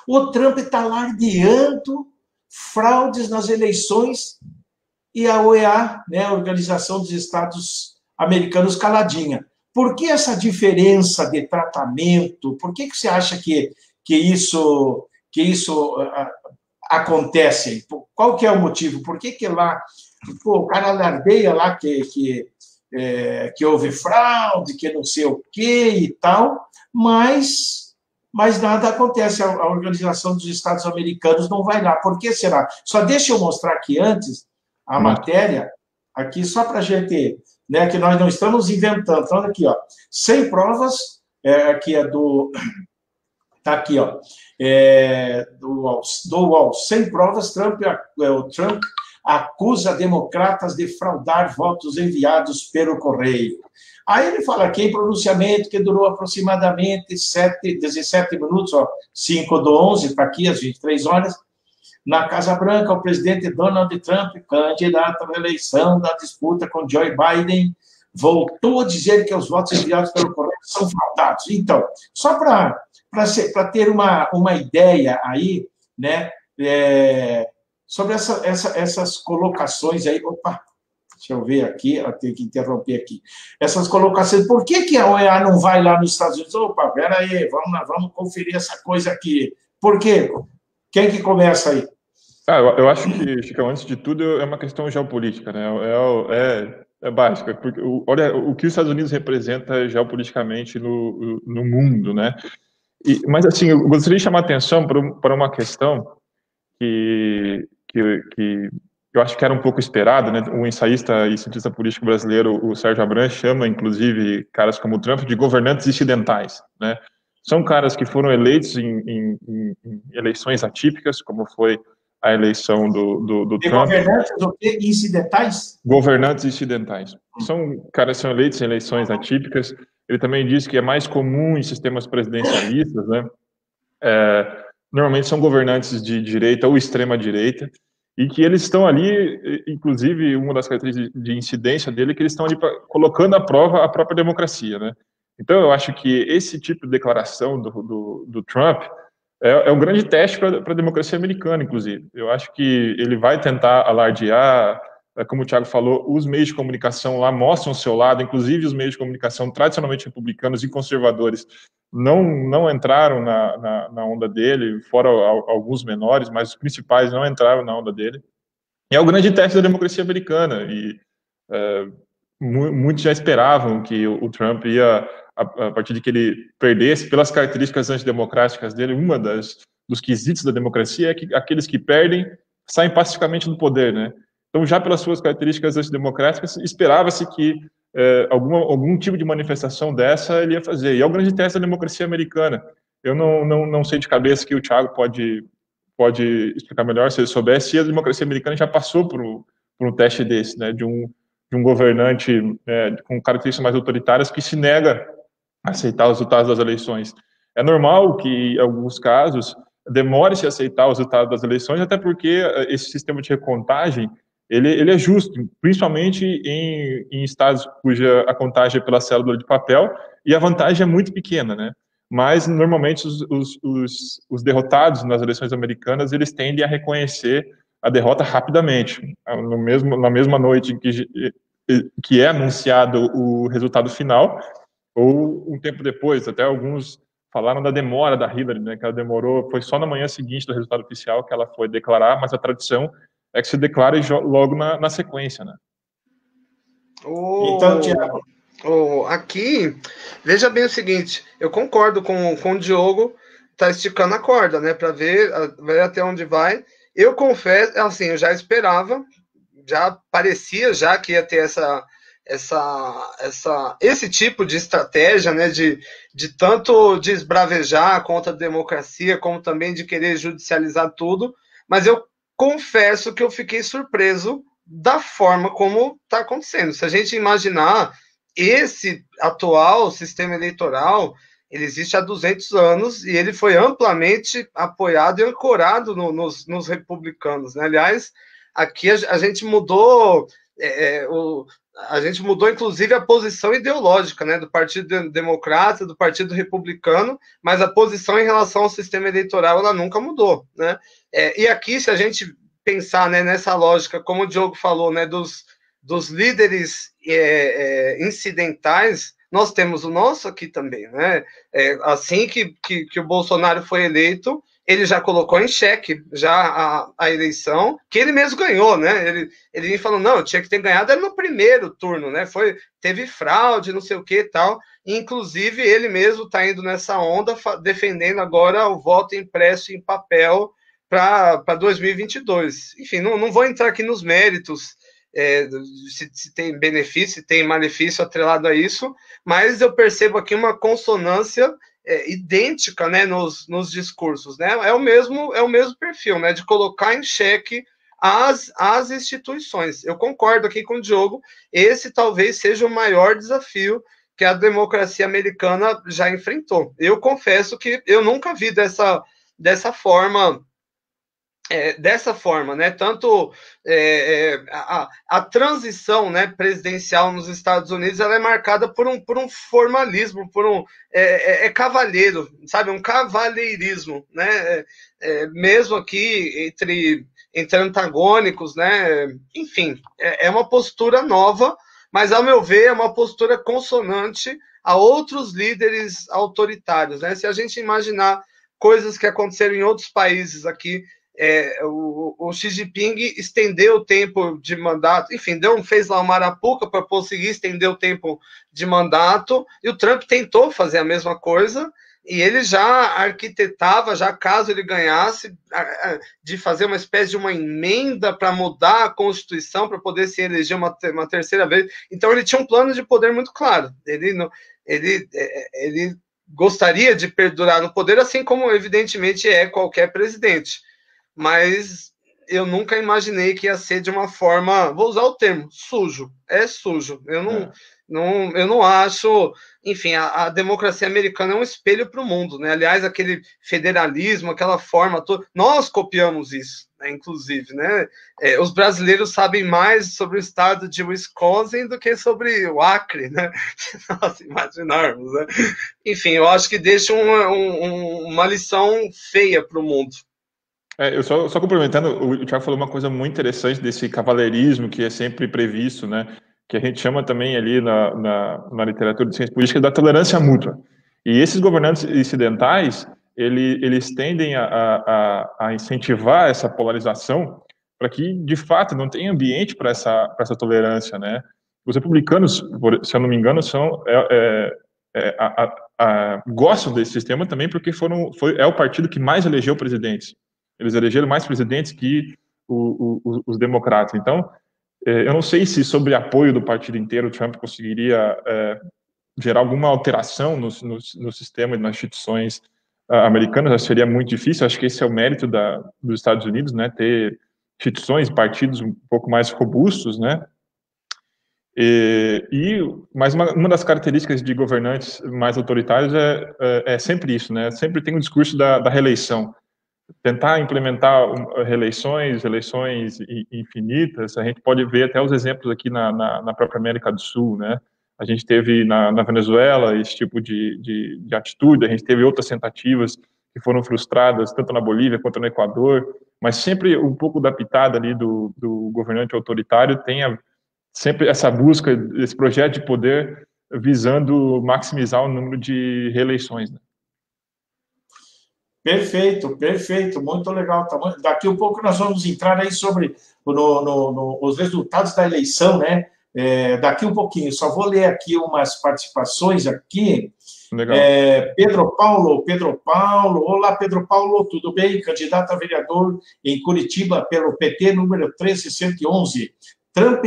o Trump está alardeando fraudes nas eleições e a OEA, né, a Organização dos Estados Americanos, caladinha. Por que essa diferença de tratamento? Por que você acha que isso acontece? Qual que é o motivo? Por que lá o cara alardeia lá que houve fraude, que não sei o quê e tal, mas nada acontece. A Organização dos Estados Americanos não vai lá. Por que será? Só deixa eu mostrar aqui antes a matéria, aqui só para a gente, né, que nós não estamos inventando. Então, aqui, ó, sem provas, aqui é do... Está aqui, ó, do UOL. Sem provas, o Trump acusa democratas de fraudar votos enviados pelo correio. Aí ele fala aqui em pronunciamento que durou aproximadamente 17 minutos, ó, 5/11, está aqui às 23 horas. Na Casa Branca, o presidente Donald Trump, candidato à reeleição da disputa com Joe Biden, voltou a dizer que os votos enviados pelo correio são fraudados. Então, só para ter uma ideia aí, né, sobre essas colocações aí. Opa, deixa eu ver aqui, eu tenho que interromper aqui. Essas colocações, por que a OEA não vai lá nos Estados Unidos? Opa, peraí, vamos conferir essa coisa aqui. Por quê? Quem que começa aí? Eu acho que, Chico, antes de tudo, é uma questão geopolítica, né? É básica, porque olha o que os Estados Unidos representa geopoliticamente no mundo, né? Mas, assim, eu gostaria de chamar a atenção para uma questão que eu acho que era um pouco esperado, né? O ensaísta e cientista político brasileiro, o Sérgio Abrantes, chama, inclusive, caras como o Trump de governantes incidentais, né? São caras que foram eleitos em eleições atípicas, como foi a eleição do Trump. Governantes o quê? Incidentais? Governantes incidentais. São caras que são eleitos em eleições atípicas. Ele também diz que é mais comum em sistemas presidencialistas, né? Normalmente são governantes de direita ou extrema-direita, e que eles estão ali, inclusive, uma das características de incidência dele é que eles estão ali colocando à prova a própria democracia, né? Então, eu acho que esse tipo de declaração do Trump é um grande teste para a democracia americana, inclusive. Eu acho que ele vai tentar alardear, como o Thiago falou, os meios de comunicação lá mostram o seu lado, inclusive os meios de comunicação tradicionalmente republicanos e conservadores não entraram na onda dele, fora alguns menores, mas os principais não entraram na onda dele. E é o grande teste da democracia americana, e muitos já esperavam que o Trump ia, a partir de que ele perdesse, pelas características antidemocráticas dele, dos quesitos da democracia é que aqueles que perdem saem pacificamente do poder, né? Então, já pelas suas características antidemocráticas, esperava-se que algum tipo de manifestação dessa ele ia fazer. E é o grande teste da democracia americana. Eu não sei de cabeça, que o Thiago pode explicar melhor, se ele soubesse, se a democracia americana já passou por um teste desse, né, de um governante com características mais autoritárias que se nega a aceitar os resultados das eleições. É normal que, em alguns casos, demore-se a aceitar os resultados das eleições, até porque esse sistema de recontagem ele é justo, principalmente em estados cuja a contagem é pela cédula de papel e a vantagem é muito pequena, né? Mas, normalmente, os derrotados nas eleições americanas, eles tendem a reconhecer a derrota rapidamente. Na mesma noite em que é anunciado o resultado final, ou um tempo depois. Até alguns falaram da demora da Hillary, né, que ela demorou, foi só na manhã seguinte do resultado oficial que ela foi declarar, mas a tradição é que se declare logo na sequência, né? Então, Tiago, aqui, veja bem o seguinte, eu concordo com o Diogo, tá esticando a corda, né, para ver até onde vai. Eu confesso, assim, eu já esperava, já parecia já que ia ter esse tipo de estratégia, né, de tanto de esbravejar contra a democracia, como também de querer judicializar tudo, mas eu confesso que eu fiquei surpreso da forma como está acontecendo. Se a gente imaginar, esse atual sistema eleitoral, ele existe há 200 anos e ele foi amplamente apoiado e ancorado nos republicanos, né? Aliás, aqui a gente mudou inclusive a posição ideológica, né, do Partido Democrata, do Partido Republicano, mas a posição em relação ao sistema eleitoral ela nunca mudou, né? E aqui, se a gente pensar, né, nessa lógica, como o Diogo falou, né, dos líderes incidentais, nós temos o nosso aqui também, né? Assim que o Bolsonaro foi eleito, ele já colocou em xeque já a eleição, que ele mesmo ganhou, né? Ele falou, não, tinha que ter ganhado no primeiro turno, né? Teve fraude, não sei o que e tal. Inclusive, ele mesmo está indo nessa onda, defendendo agora o voto impresso em papel para 2022. Enfim, não vou entrar aqui nos méritos, se tem benefício, se tem malefício atrelado a isso, mas eu percebo aqui uma consonância idêntica, né, nos discursos, né? É o mesmo perfil, né, de colocar em xeque as instituições. Eu concordo aqui com o Diogo, esse talvez seja o maior desafio que a democracia americana já enfrentou. Eu confesso que eu nunca vi dessa forma, né? Tanto a transição, né, presidencial nos Estados Unidos, ela é marcada por um formalismo, cavalheiro, sabe, um cavalheirismo, né? Mesmo aqui entre antagônicos, né? Enfim, é uma postura nova, mas ao meu ver é uma postura consonante a outros líderes autoritários, né? Se a gente imaginar coisas que aconteceram em outros países aqui, o Xi Jinping estendeu o tempo de mandato, enfim, fez lá uma arapuca para conseguir estender o tempo de mandato, e o Trump tentou fazer a mesma coisa, e ele já arquitetava, já caso ele ganhasse, de fazer uma espécie de uma emenda para mudar a Constituição, para poder se eleger uma terceira vez. Então ele tinha um plano de poder muito claro, ele gostaria de perdurar no poder, assim como evidentemente qualquer presidente. Mas eu nunca imaginei que ia ser de uma forma, vou usar o termo, sujo. É sujo. Eu não acho... Enfim, a democracia americana é um espelho para o mundo, né? Aliás, aquele federalismo, aquela forma toda, nós copiamos isso, né? Inclusive, né? Os brasileiros sabem mais sobre o estado de Wisconsin do que sobre o Acre, né? Se nós imaginarmos, né? Enfim, eu acho que deixa uma lição feia para o mundo. Eu só complementando, o Thiago falou uma coisa muito interessante desse cavaleirismo que é sempre previsto, né? Que a gente chama também ali na literatura de ciência política da tolerância mútua. E esses governantes incidentais, eles tendem a incentivar essa polarização para que, de fato, não tenha ambiente para essa tolerância, né? Os republicanos, se eu não me engano, gostam desse sistema também porque é o partido que mais elegeu presidentes. Eles elegeram mais presidentes que os democratas. Então, eu não sei se, sob apoio do partido inteiro, Trump conseguiria gerar alguma alteração no sistema e nas instituições americanas. Acho que seria muito difícil. Acho que esse é o mérito dos Estados Unidos, né, ter instituições, partidos um pouco mais robustos, né. Mas uma das características de governantes mais autoritários é sempre isso, né. Sempre tem um discurso da reeleição. Tentar implementar eleições infinitas. A gente pode ver até os exemplos aqui na própria América do Sul, né? A gente teve na Venezuela esse tipo de atitude, a gente teve outras tentativas que foram frustradas, tanto na Bolívia quanto no Equador, mas sempre um pouco da pitada ali do governante autoritário tem sempre essa busca, esse projeto de poder visando maximizar o número de reeleições, né? Perfeito, perfeito, muito legal. Daqui a pouco nós vamos entrar aí sobre os resultados da eleição, né? Daqui um pouquinho, só vou ler aqui umas participações aqui. Legal. Pedro Paulo, olá Pedro Paulo, tudo bem? Candidato a vereador em Curitiba pelo PT, número 1311. Trump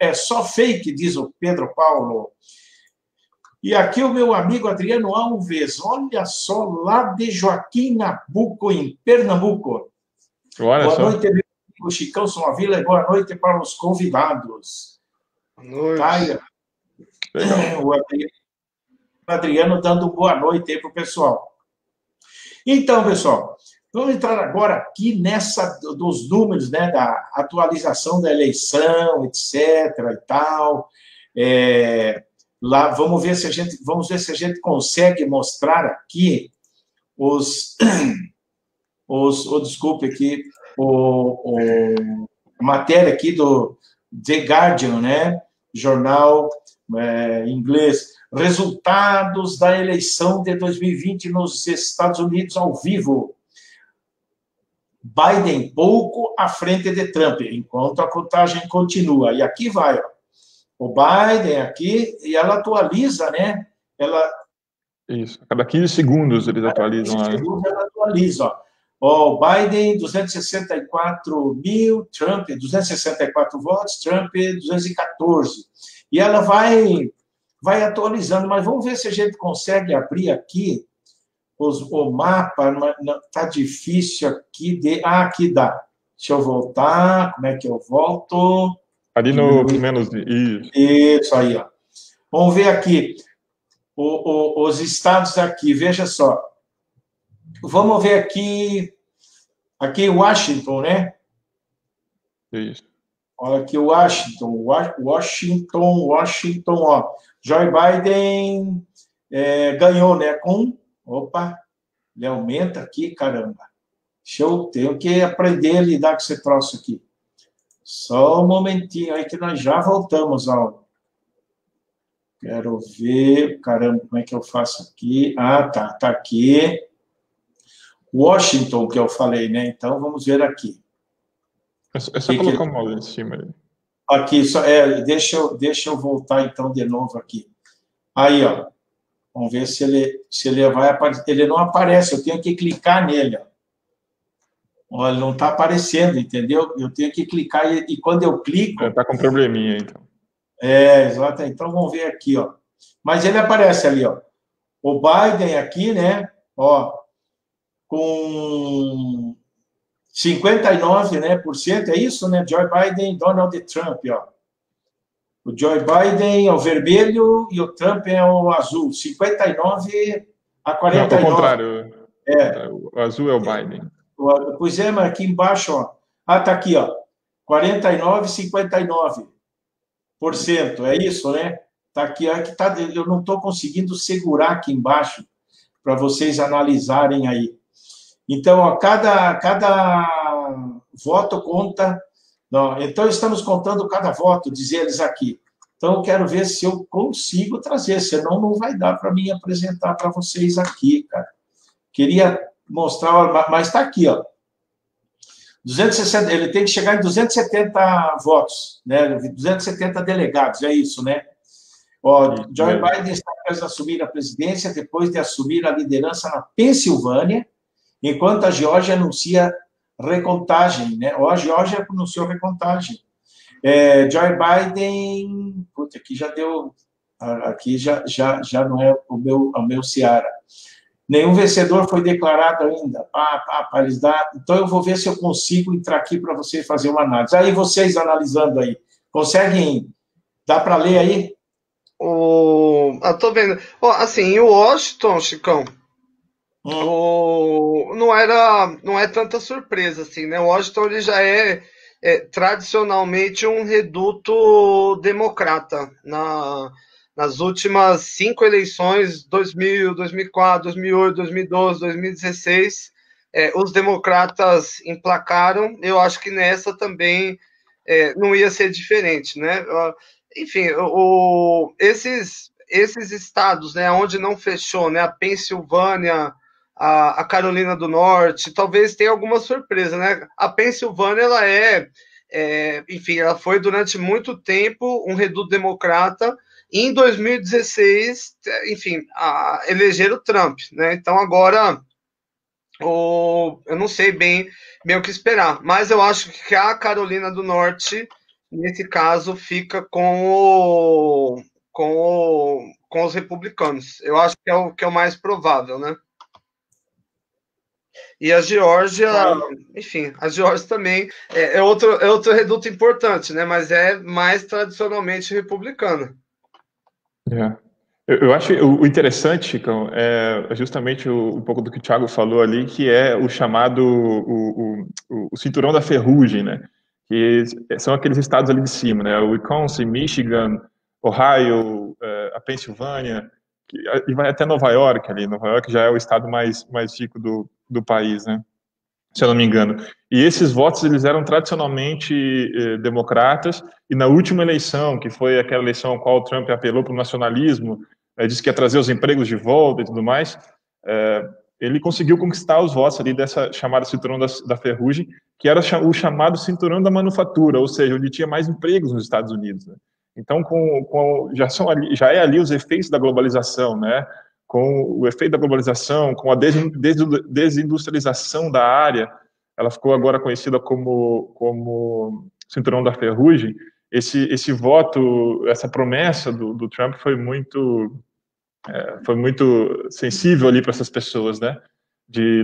é só fake, diz o Pedro Paulo. E aqui o meu amigo Adriano Alves, olha só, lá de Joaquim Nabuco, em Pernambuco. Olha boa só. Noite, meu amigo Chicão Somavila, e boa noite para os convidados. Boa noite. Tá, o Adriano dando boa noite aí para o pessoal. Então, pessoal, vamos entrar agora aqui nessa dos números, né, da atualização da eleição, etc. e tal. Lá, vamos ver se a gente consegue mostrar aqui desculpe aqui, a matéria aqui do The Guardian, né? Jornal inglês. Resultados da eleição de 2020 nos Estados Unidos ao vivo. Biden pouco à frente de Trump, enquanto a contagem continua. E aqui vai, ó. O Biden aqui, e ela atualiza, né? Isso, a cada 15 segundos eles atualizam lá. 15 segundos ela atualiza, ó. O Biden, 264 mil, Trump, 264 votos, Trump, 214. E ela vai atualizando, mas vamos ver se a gente consegue abrir aqui o mapa. Está difícil aqui. Aqui dá. Deixa eu voltar. Como é que eu volto? Ali no menos... Isso aí, ó. Vamos ver aqui. Os estados aqui, veja só. Vamos ver aqui Washington, né? Isso. Olha aqui Washington, ó. Joe Biden ganhou, né? Opa, ele aumenta aqui, caramba. Tenho que aprender a lidar com esse troço aqui. Só um momentinho aí que nós já voltamos ao... Quero ver, caramba, como é que eu faço aqui? Tá aqui. Washington, que eu falei, né? Então, vamos ver aqui. É só colocar o mouse em cima ali. Aqui, deixa eu voltar, então, de novo aqui. Aí, ó. Vamos ver se ele vai aparecer. Ele não aparece, eu tenho que clicar nele, ó. Olha, não está aparecendo, entendeu? Eu tenho que clicar e quando eu clico... Está com probleminha, então. Exato. Então, vamos ver aqui, ó. Mas ele aparece ali, ó. O Biden aqui, né? Ó, com 59%, né, é isso, né? Joe Biden, Donald Trump, ó. O Joe Biden é o vermelho e o Trump é o azul. 59 a 49. Não, ao contrário. O azul é o Biden. Pois é, mas aqui embaixo, ó. Tá aqui, ó. 49, 59%. É isso, né? Tá aqui, eu não estou conseguindo segurar aqui embaixo para vocês analisarem aí. Então, ó, cada voto conta. Não, então, estamos contando cada voto, diz eles aqui. Então, eu quero ver se eu consigo trazer, senão não vai dar para mim apresentar para vocês aqui, cara. Queria mostrar, mas está aqui, ó. 260, ele tem que chegar em 270 votos, né? 270 delegados, é isso, né? Ó, Joe Biden está prestes a assumir a presidência depois de assumir a liderança na Pensilvânia, enquanto a Geórgia anuncia recontagem, né? Ó, a Geórgia anunciou recontagem. Joe Biden, puta, aqui já não é o meu Ceará. Nenhum vencedor foi declarado ainda. Eles então eu vou ver se eu consigo entrar aqui para você fazer uma análise. Aí vocês analisando aí, conseguem? Dá para ler aí? Tô vendo. Assim, em Washington, Chicão, não é tanta surpresa, assim, né? Washington ele já é tradicionalmente um reduto democrata. Nas últimas 5 eleições, 2000, 2004, 2008, 2012, 2016, os democratas emplacaram. Eu acho que nessa também não ia ser diferente, né? Enfim, esses estados, né, onde não fechou, né, a Pensilvânia, a Carolina do Norte, talvez tenha alguma surpresa, né? A Pensilvânia, ela enfim, ela foi durante muito tempo um reduto democrata. E em 2016, enfim, elegeram o Trump, né? Então agora eu não sei bem o que esperar, mas eu acho que a Carolina do Norte, nesse caso, fica com os republicanos. Eu acho que é o mais provável, né? E a Geórgia, enfim, a Geórgia também é outro reduto importante, né? Mas é mais tradicionalmente republicana. Eu acho o interessante, Chicão, é justamente um pouco do que o Thiago falou ali, que é o chamado o cinturão da ferrugem, né? Que são aqueles estados ali de cima, né? O Wisconsin, Michigan, Ohio, a Pensilvânia, e vai até Nova York ali. Nova York já é o estado mais rico do país, né? Se eu não me engano. E esses votos, eles eram tradicionalmente democratas, e na última eleição, que foi aquela eleição a qual o Trump apelou para o nacionalismo, disse que ia trazer os empregos de volta e tudo mais, ele conseguiu conquistar os votos ali dessa chamada cinturão da ferrugem, que era o chamado cinturão da manufatura, ou seja, onde tinha mais empregos nos Estados Unidos, né? Então, já é ali os efeitos da globalização, né? Com o efeito da globalização, com a desindustrialização da área, ela ficou agora conhecida como cinturão da ferrugem. Esse voto, essa promessa do Trump foi muito sensível ali para essas pessoas, né?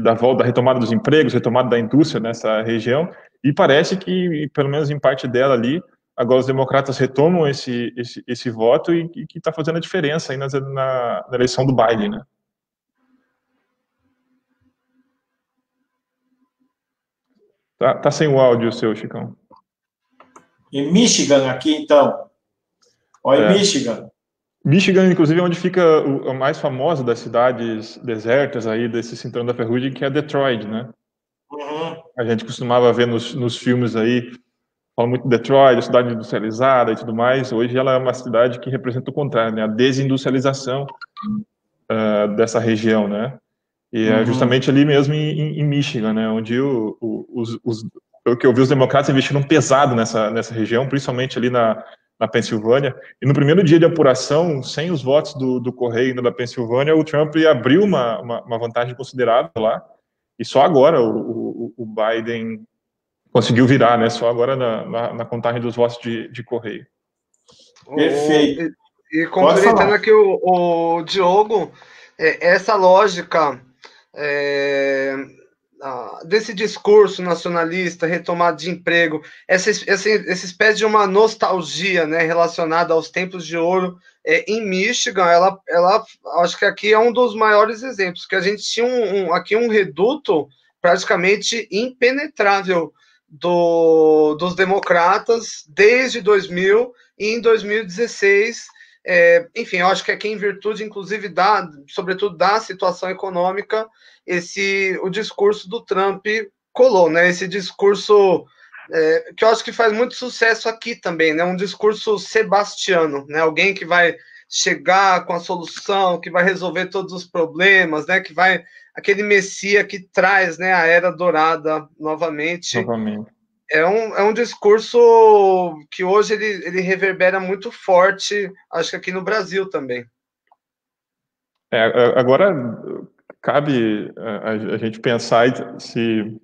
Da retomada dos empregos, retomada da indústria nessa região, e parece que, pelo menos em parte dela ali, agora os democratas retomam esse voto e que está fazendo a diferença aí na eleição do Biden, né? Tá sem o áudio, seu Chicão. Em Michigan, aqui, então. Olha, Michigan. Michigan, inclusive, é onde fica a mais famosa das cidades desertas aí desse cinturão da ferrugem, que é Detroit, né? Uhum. A gente costumava ver nos filmes aí, fala muito de Detroit, a cidade industrializada e tudo mais. Hoje ela é uma cidade que representa o contrário, né? A desindustrialização dessa região, né? E é justamente ali mesmo em Michigan, né? Onde pelo que eu vi, os democratas investiram pesado nessa região, principalmente ali na Pensilvânia. E no primeiro dia de apuração, sem os votos do Correio ainda da Pensilvânia, o Trump abriu uma vantagem considerável lá. E só agora o Biden conseguiu virar, né? Só agora na contagem dos votos de Correio. Perfeito. E complementando aqui o Diogo, essa lógica desse discurso nacionalista, retomada de emprego, essa espécie de uma nostalgia, né, relacionada aos tempos de ouro em Michigan, ela acho que aqui é um dos maiores exemplos, que a gente tinha aqui um reduto praticamente impenetrável dos democratas desde 2000 e em 2016. Enfim, eu acho que aqui em virtude, inclusive, sobretudo da situação econômica, o discurso do Trump colou, né? Esse discurso que eu acho que faz muito sucesso aqui também, né? Um discurso sebastiano, né? Alguém que vai chegar com a solução, que vai resolver todos os problemas, né? Aquele Messias que traz, né, a Era Dourada novamente. É um discurso que hoje ele reverbera muito forte, acho que aqui no Brasil também. Agora cabe a gente pensar se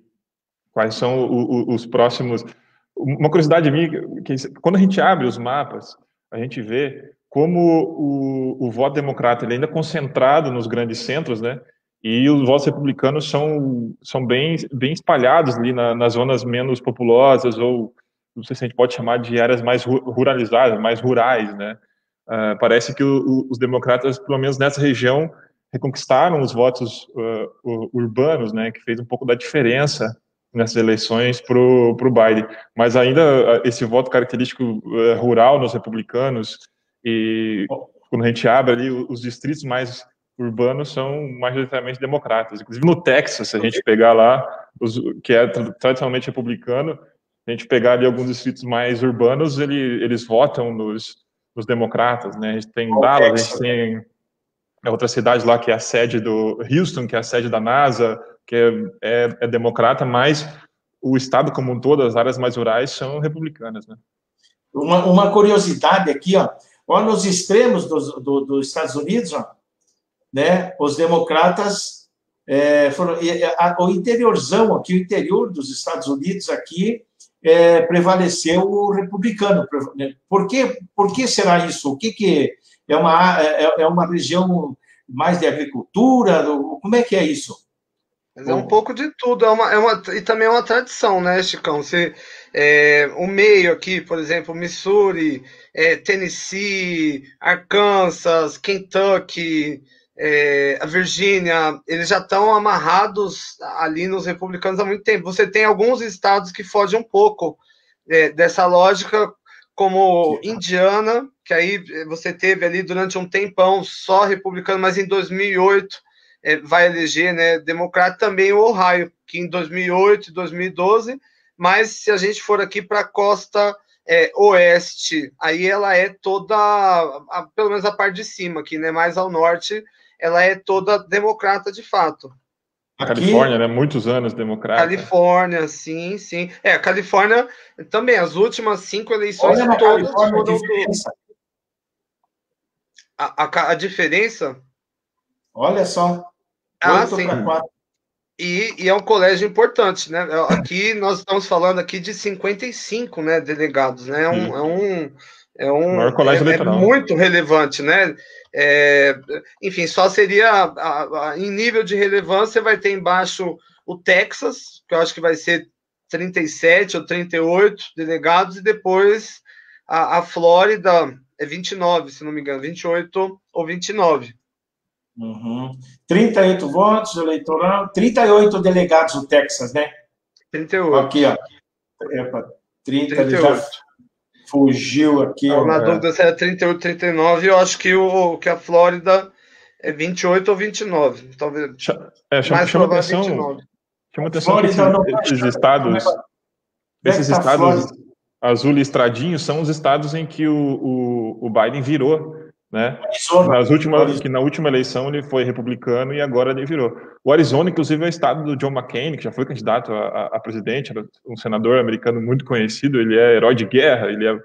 quais são os próximos. Uma curiosidade minha, que quando a gente abre os mapas, a gente vê como o voto democrata ele ainda é concentrado nos grandes centros, né? E os votos republicanos são bem espalhados ali nas zonas menos populosas, ou não sei se a gente pode chamar de áreas mais ruralizadas, mais rurais, né? Parece que os democratas, pelo menos nessa região, reconquistaram os votos urbanos, né? Que fez um pouco da diferença nessas eleições para o Biden. Mas ainda esse voto característico rural nos republicanos, e quando a gente abre ali os distritos mais urbanos são majoritariamente democratas. Inclusive no Texas, se a gente pegar lá, que é tradicionalmente republicano, a gente pegar ali alguns distritos mais urbanos, eles votam nos democratas, né? A gente tem Dallas, a gente tem outra cidade lá que é a sede do Houston, que é a sede da NASA, que é democrata, mas o estado como um todo, as áreas mais rurais são republicanas, né? Uma curiosidade aqui, ó, nos extremos dos Estados Unidos, ó, né, os democratas o interiorzão aqui, o interior dos Estados Unidos aqui prevaleceu o republicano. Por que será isso? O que é uma região mais de agricultura? Como é que é isso? Mas é um pouco de tudo, e também é uma tradição, né, Chicão? O meio aqui, por exemplo, Missouri, Tennessee, Arkansas, Kentucky, a Virgínia, eles já estão amarrados ali nos republicanos há muito tempo. Você tem alguns estados que fogem um pouco dessa lógica, como Indiana, que aí você teve ali durante um tempão só republicano, mas em 2008 vai eleger, né, democrata. Também o Ohio, que em 2008 e 2012, mas se a gente for aqui para a costa oeste, aí ela é toda, pelo menos a parte de cima aqui, né, mais ao norte, ela é toda democrata de fato. A Califórnia, né, muitos anos democrata. Califórnia, sim. A Califórnia também, as últimas 5 eleições todas foram do... A diferença? Olha só. 8-4. E é um colégio importante, né? Aqui nós estamos falando aqui de 55, né, delegados, né? O maior colégio eleitoral. Muito relevante, né? Enfim, só seria em nível de relevância, vai ter embaixo o Texas, que eu acho que vai ser 37 ou 38 delegados, e depois a Flórida é 29, se não me engano, 28 ou 29. 38 votos eleitoral, 38 delegados do Texas, né? 38. Aqui, ó. 38. Já fugiu aqui. Na dúvida se era 38, 39, eu acho que a Flórida é 28 ou 29. Talvez. Chama atenção. Chama atenção que esses estados azul listradinhos são os estados em que o Biden virou, né? Na última eleição ele foi republicano e agora ele virou. O Arizona, inclusive, é o estado do John McCain, que já foi candidato a presidente, era um senador americano muito conhecido, ele é herói de guerra, ele é,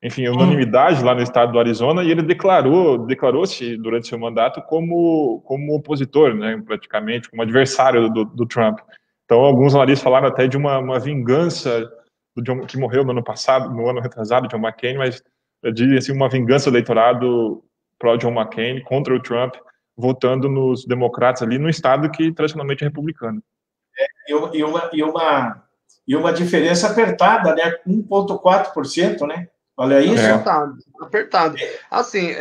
enfim, unanimidade lá no estado do Arizona, e ele declarou-se durante seu mandato como opositor, né, praticamente, como adversário do Trump. Então, alguns analistas falaram até de uma vingança do John, que morreu no ano passado, no ano retrasado, John McCain, mas eu diria assim, uma vingança do eleitorado pro John McCain contra o Trump, votando nos democratas ali no estado que tradicionalmente é republicano. E uma diferença apertada, né? 1,4%, né? Olha isso. Apertado. Assim,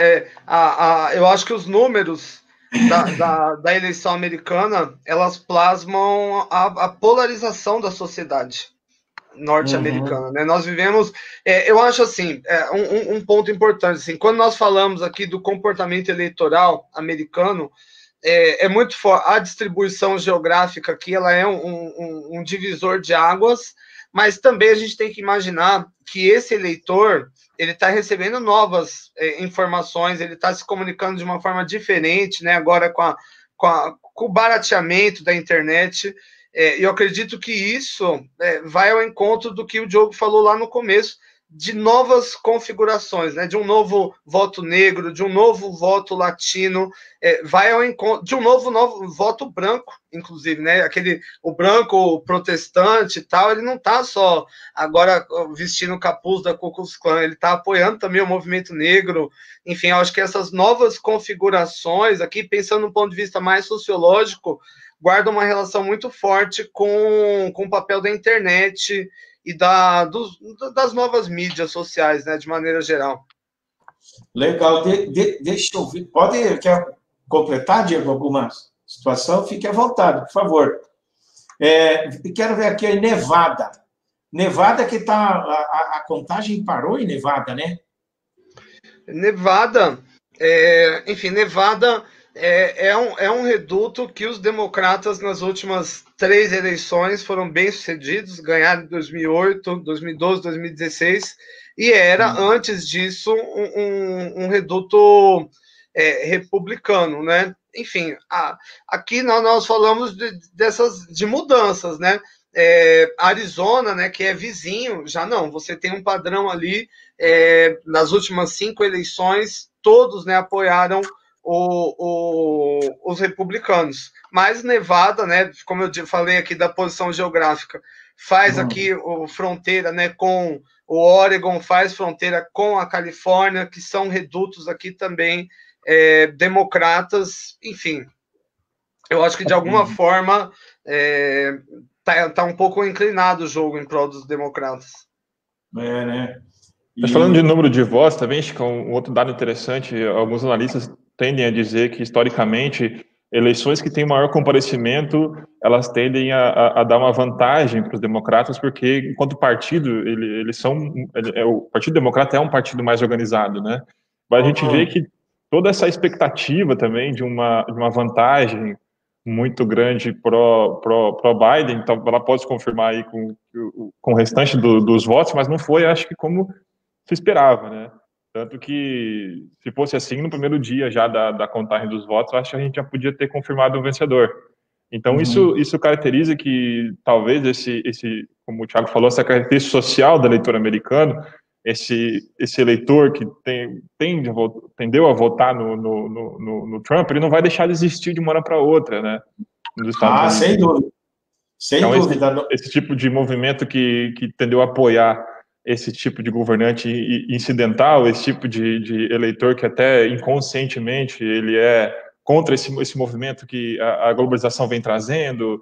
eu acho que os números da eleição americana, elas plasmam a polarização da sociedade norte-americana, né? Nós vivemos, eu acho assim, um ponto importante, assim, quando nós falamos aqui do comportamento eleitoral americano, é muito forte. A distribuição geográfica aqui, ela é um divisor de águas, mas também a gente tem que imaginar que esse eleitor, ele está recebendo novas informações, ele está se comunicando de uma forma diferente, né? Agora com o barateamento da internet. Eu acredito que isso vai ao encontro do que o Diogo falou lá no começo, de novas configurações, né, de um novo voto negro, de um novo voto latino, vai ao encontro de um novo voto branco, inclusive, né, o branco protestante e tal, ele não está só agora vestindo o capuz da Ku Klux Klan, ele está apoiando também o movimento negro. Enfim, eu acho que essas novas configurações aqui, pensando do ponto de vista mais sociológico, guardam uma relação muito forte com o papel da internet e das novas mídias sociais, né, de maneira geral. Legal. Deixa eu ver. Quer completar, Diego, alguma situação? Fique à vontade, por favor. Quero ver aqui em Nevada. Nevada que tá... A contagem parou em Nevada, né? Nevada, enfim, Nevada é um reduto que os democratas nas últimas 3 eleições foram bem-sucedidos, ganharam em 2008, 2012, 2016, e era, antes disso, um reduto republicano, né? Enfim, aqui nós falamos de mudanças, né? Arizona, né, que é vizinho, já não, você tem um padrão ali, nas últimas 5 eleições, todos, né, apoiaram os republicanos. Mas Nevada, né, como eu falei aqui da posição geográfica, faz aqui fronteira, né, com o Oregon, faz fronteira com a Califórnia, que são redutos aqui também democratas. Enfim, eu acho que de alguma forma tá um pouco inclinado o jogo em prol dos democratas. Né? Mas falando de número de votos também, acho que um outro dado interessante, alguns analistas tendem a dizer que, historicamente, eleições que têm maior comparecimento, elas tendem a dar uma vantagem para os democratas, porque, enquanto partido, o Partido Democrata é um partido mais organizado, né? Mas a gente vê que toda essa expectativa também de uma vantagem muito grande pro Biden, então ela pode se confirmar aí com o restante dos votos, mas não foi, acho que, como se esperava, né? Tanto que, se fosse assim, no primeiro dia já da contagem dos votos, acho que a gente já podia ter confirmado o vencedor. Então, isso caracteriza que, talvez, como o Thiago falou, essa característica social do eleitor americano, esse eleitor que tendeu a votar no Trump, ele não vai deixar de existir de uma hora para outra, né? Nos Estados Unidos. Sem dúvida. Sem dúvida. Esse tipo de movimento que tendeu a apoiar esse tipo de governante incidental, esse tipo de eleitor que até inconscientemente ele é contra esse movimento que a globalização vem trazendo,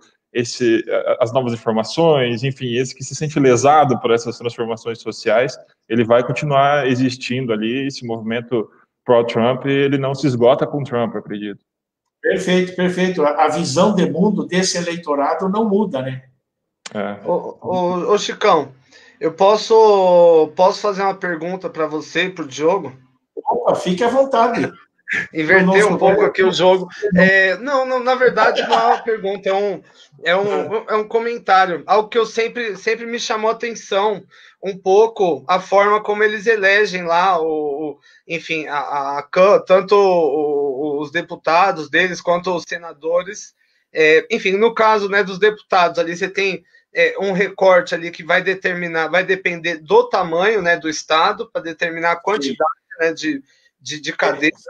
as novas informações, enfim, esse que se sente lesado por essas transformações sociais, ele vai continuar existindo ali. Esse movimento pró-Trump, ele não se esgota com Trump, eu acredito. Perfeito, perfeito. A visão de mundo desse eleitorado não muda, né? Ô, Chicão, eu posso fazer uma pergunta para você e para o Diogo? Opa, fique à vontade. Inverter um pouco aqui o jogo. Não, na verdade não é uma pergunta, é um comentário. Algo que eu sempre me chamou a atenção, um pouco a forma como eles elegem lá, enfim, tanto os deputados deles quanto os senadores. Enfim, no caso, né, dos deputados, ali você tem um recorte ali que vai depender do tamanho, né, do estado, para determinar a quantidade, né, de cadeiras.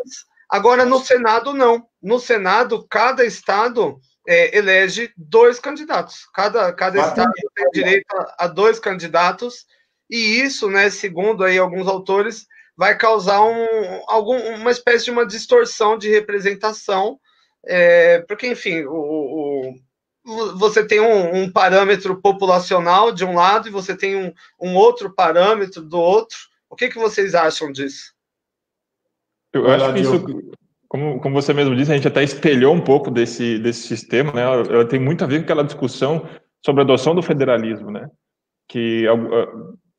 Agora, no Senado, não. No Senado, cada estado elege 2 candidatos. Cada estado tem direito a 2 candidatos, e isso, né, segundo aí alguns autores, vai causar uma espécie de uma distorção de representação, porque, enfim, você tem um parâmetro populacional de um lado e você tem um outro parâmetro do outro. O que vocês acham disso? Eu acho que isso, como você mesmo disse, a gente até espelhou um pouco desse sistema, né? Ela tem muito a ver com aquela discussão sobre a adoção do federalismo, né? Que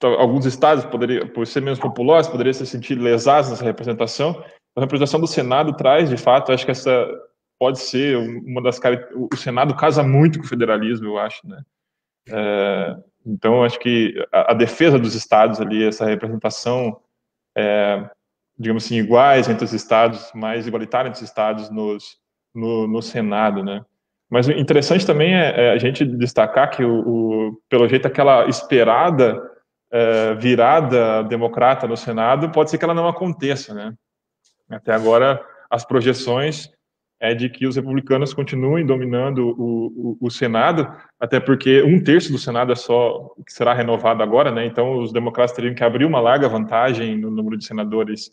alguns estados, por ser menos populosos, poderiam se sentir lesados nessa representação. A representação do Senado traz, de fato, acho que essa pode ser uma das características. O Senado casa muito com o federalismo, eu acho, né? Então, acho que a defesa dos estados ali, essa representação, digamos assim, iguais entre os estados, mais igualitária entre os estados no Senado, né? Mas o interessante também é a gente destacar que, pelo jeito, aquela esperada virada democrata no Senado, pode ser que ela não aconteça, né? Até agora, as projeções é de que os republicanos continuem dominando o Senado, até porque 1/3 do Senado é só o que será renovado agora, né? Então, os democratas teriam que abrir uma larga vantagem no número de senadores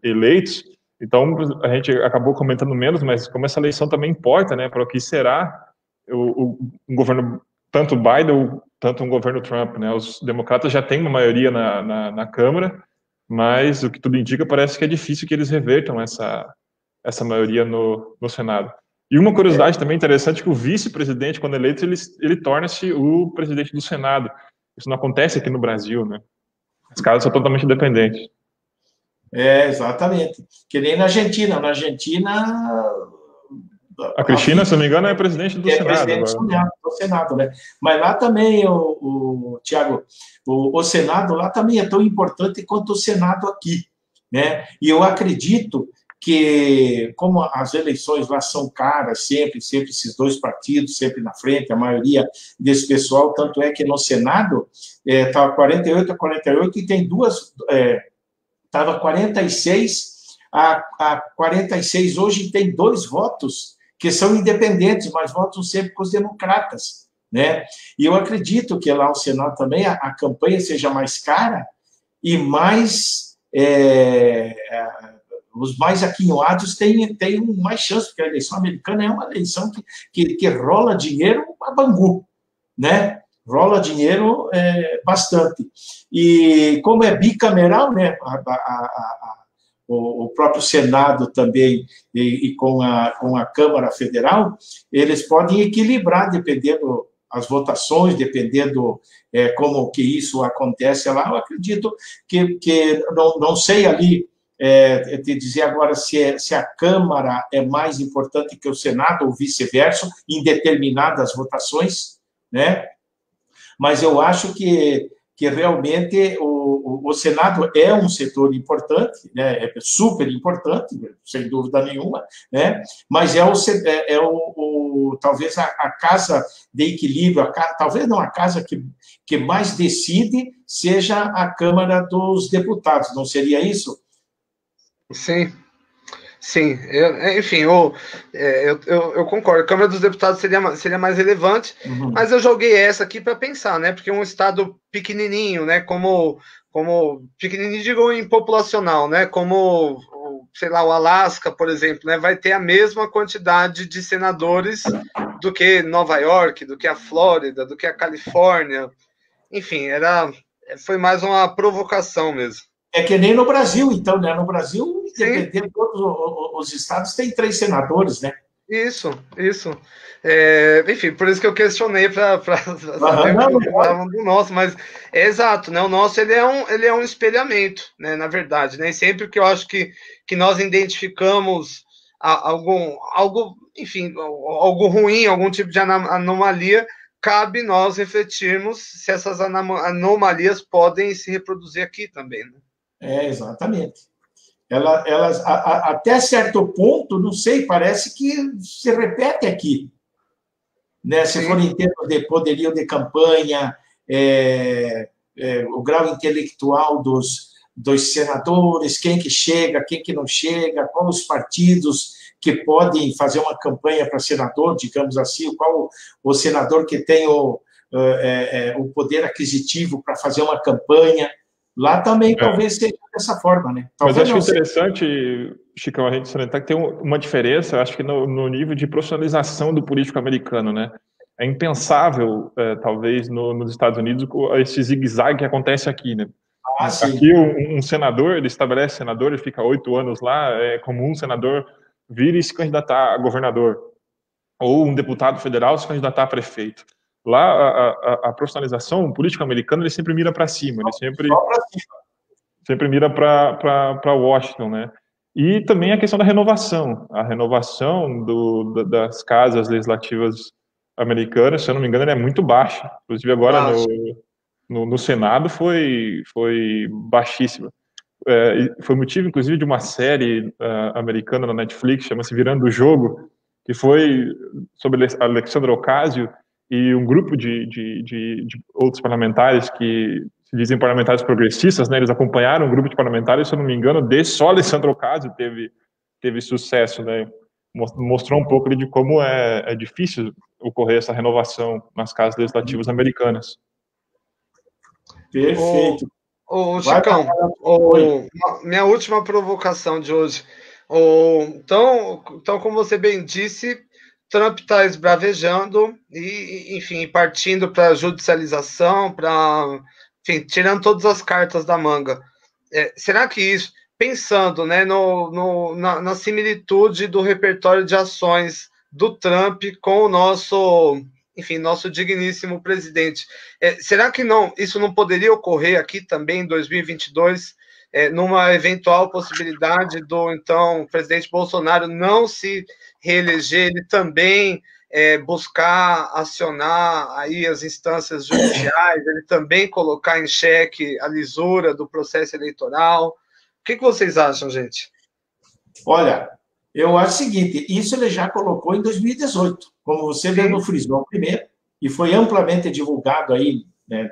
eleitos. Então, a gente acabou comentando menos, mas como essa eleição também importa, né, para o que será um governo, tanto Biden, tanto um governo Trump, né? Os democratas já têm uma maioria na Câmara, mas o que tudo indica parece que é difícil que eles revertam essa maioria no Senado. E uma curiosidade também interessante é que o vice-presidente, quando eleito, ele torna-se o presidente do Senado. Isso não acontece aqui no Brasil, né? As casas são totalmente independentes. Exatamente. Que nem na Argentina. Na Argentina... A Cristina, se não me engano, é presidente do Senado. Presidente do Senado, né? Mas lá também, Tiago, o Senado lá também é tão importante quanto o Senado aqui, né? E eu acredito que, como as eleições lá são caras, sempre esses dois partidos, sempre na frente, a maioria desse pessoal, tanto é que no Senado estava 48-48 e tem duas... Estava 46 a 46, hoje tem 2 votos que são independentes, mas votam sempre com os democratas, né? E eu acredito que lá no Senado também a campanha seja mais cara e mais... os mais aquinhoados têm mais chance, porque a eleição americana é uma eleição que rola dinheiro a Bangu, né? Rola dinheiro bastante. E como é bicameral, né? O próprio Senado também e com a Câmara Federal, eles podem equilibrar, dependendo as votações, dependendo como que isso acontece lá. Eu acredito que não sei ali te dizer agora se a Câmara é mais importante que o Senado ou vice-versa, em determinadas votações, né? Mas eu acho que realmente o Senado é um setor importante, né? É super importante, sem dúvida nenhuma, né? Mas talvez a casa de equilíbrio, talvez não a casa que mais decide seja a Câmara dos Deputados, não seria isso? Sim. Sim, enfim, eu concordo. A Câmara dos Deputados seria mais relevante, mas eu joguei essa aqui para pensar, né? Porque um estado pequenininho, né? Como pequenininho, digo, em populacional, né? Como, sei lá, o Alasca, por exemplo, né? Vai ter a mesma quantidade de senadores do que Nova York, do que a Flórida, do que a Califórnia. Enfim, foi mais uma provocação mesmo. É que nem no Brasil, então, né? No Brasil, independente de todos os estados, tem 3 senadores, né? Isso. Enfim, por isso que eu questionei para saber o que falavam do nosso, mas é exato, né? O nosso ele é um espelhamento, né? Na verdade, né? E sempre que eu acho que nós identificamos algo, enfim, algo ruim, algum tipo de anomalia, cabe nós refletirmos se essas anomalias podem se reproduzir aqui também, né? Exatamente. Elas, até certo ponto, não sei, parece que se repete aqui. Né? Se for em termos de poderio de campanha, o grau intelectual dos senadores, quem que chega, quem que não chega, quais os partidos que podem fazer uma campanha para senador, digamos assim, qual o senador que tem o poder aquisitivo para fazer uma campanha. Lá também talvez seja dessa forma, né? Talvez. Mas acho interessante, Chicão, a gente salientar que tem uma diferença, acho que no nível de profissionalização do político americano, né? É impensável, talvez, nos Estados Unidos, esse zigue-zague que acontece aqui, né? Aqui um senador, ele estabelece senador, ele fica 8 anos lá, é comum um senador vir e se candidatar a governador, ou um deputado federal se candidatar a prefeito. Lá, a profissionalização, o político americano, ele sempre mira para cima, ele sempre mira para Washington, né? E também a questão da renovação. A renovação das casas legislativas americanas, se eu não me engano, ela é muito baixa. Inclusive, agora no Senado foi baixíssima. Foi motivo, inclusive, de uma série americana na Netflix, chama-se Virando o Jogo, que foi sobre Alexandre Ocasio, e um grupo de outros parlamentares que se dizem parlamentares progressistas, né? Eles acompanharam um grupo de parlamentares, se eu não me engano, só Alessandro Ocasio teve sucesso, né? Mostrou um pouco ali de como é difícil ocorrer essa renovação nas casas legislativas americanas. Perfeito. Chicão, minha última provocação de hoje. Então, como você bem disse, Trump está esbravejando e, enfim, partindo para judicialização, enfim, tirando todas as cartas da manga. Será que isso, pensando, né, na similitude do repertório de ações do Trump com o nosso digníssimo presidente, será que isso não poderia ocorrer aqui também em 2022, numa eventual possibilidade do, então, presidente Bolsonaro não se reeleger, ele também buscar acionar aí as instâncias judiciais, ele também colocar em xeque a lisura do processo eleitoral? O que vocês acham, gente? Olha, eu acho o seguinte, isso ele já colocou em 2018, como você mesmo frisou primeiro, e foi amplamente divulgado aí, né,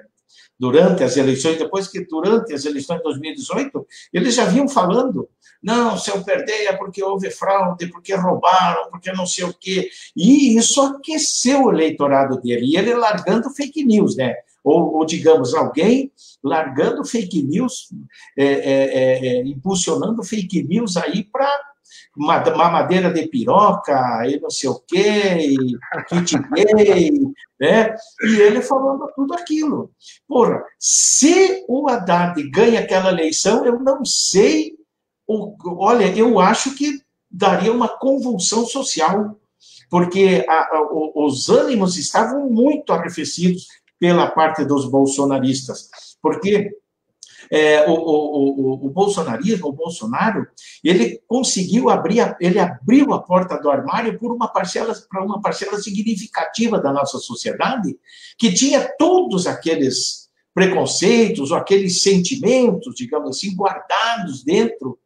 durante as eleições, durante as eleições de 2018, eles já vinham falando, não, se eu perder é porque houve fraude, porque roubaram, porque não sei o quê, e isso aqueceu o eleitorado dele, e ele largando fake news, né? Ou digamos, alguém largando fake news, impulsionando fake news aí para mamadeira de piroca, e não sei o quê, kit gay, né? E ele falando tudo aquilo. Porra, se o Haddad ganha aquela eleição, eu não sei, olha, eu acho que daria uma convulsão social, porque os ânimos estavam muito arrefecidos pela parte dos bolsonaristas, porque o bolsonarismo, o Bolsonaro, ele conseguiu ele abriu a porta do armário para uma parcela significativa da nossa sociedade, que tinha todos aqueles preconceitos, ou aqueles sentimentos, digamos assim, guardados dentro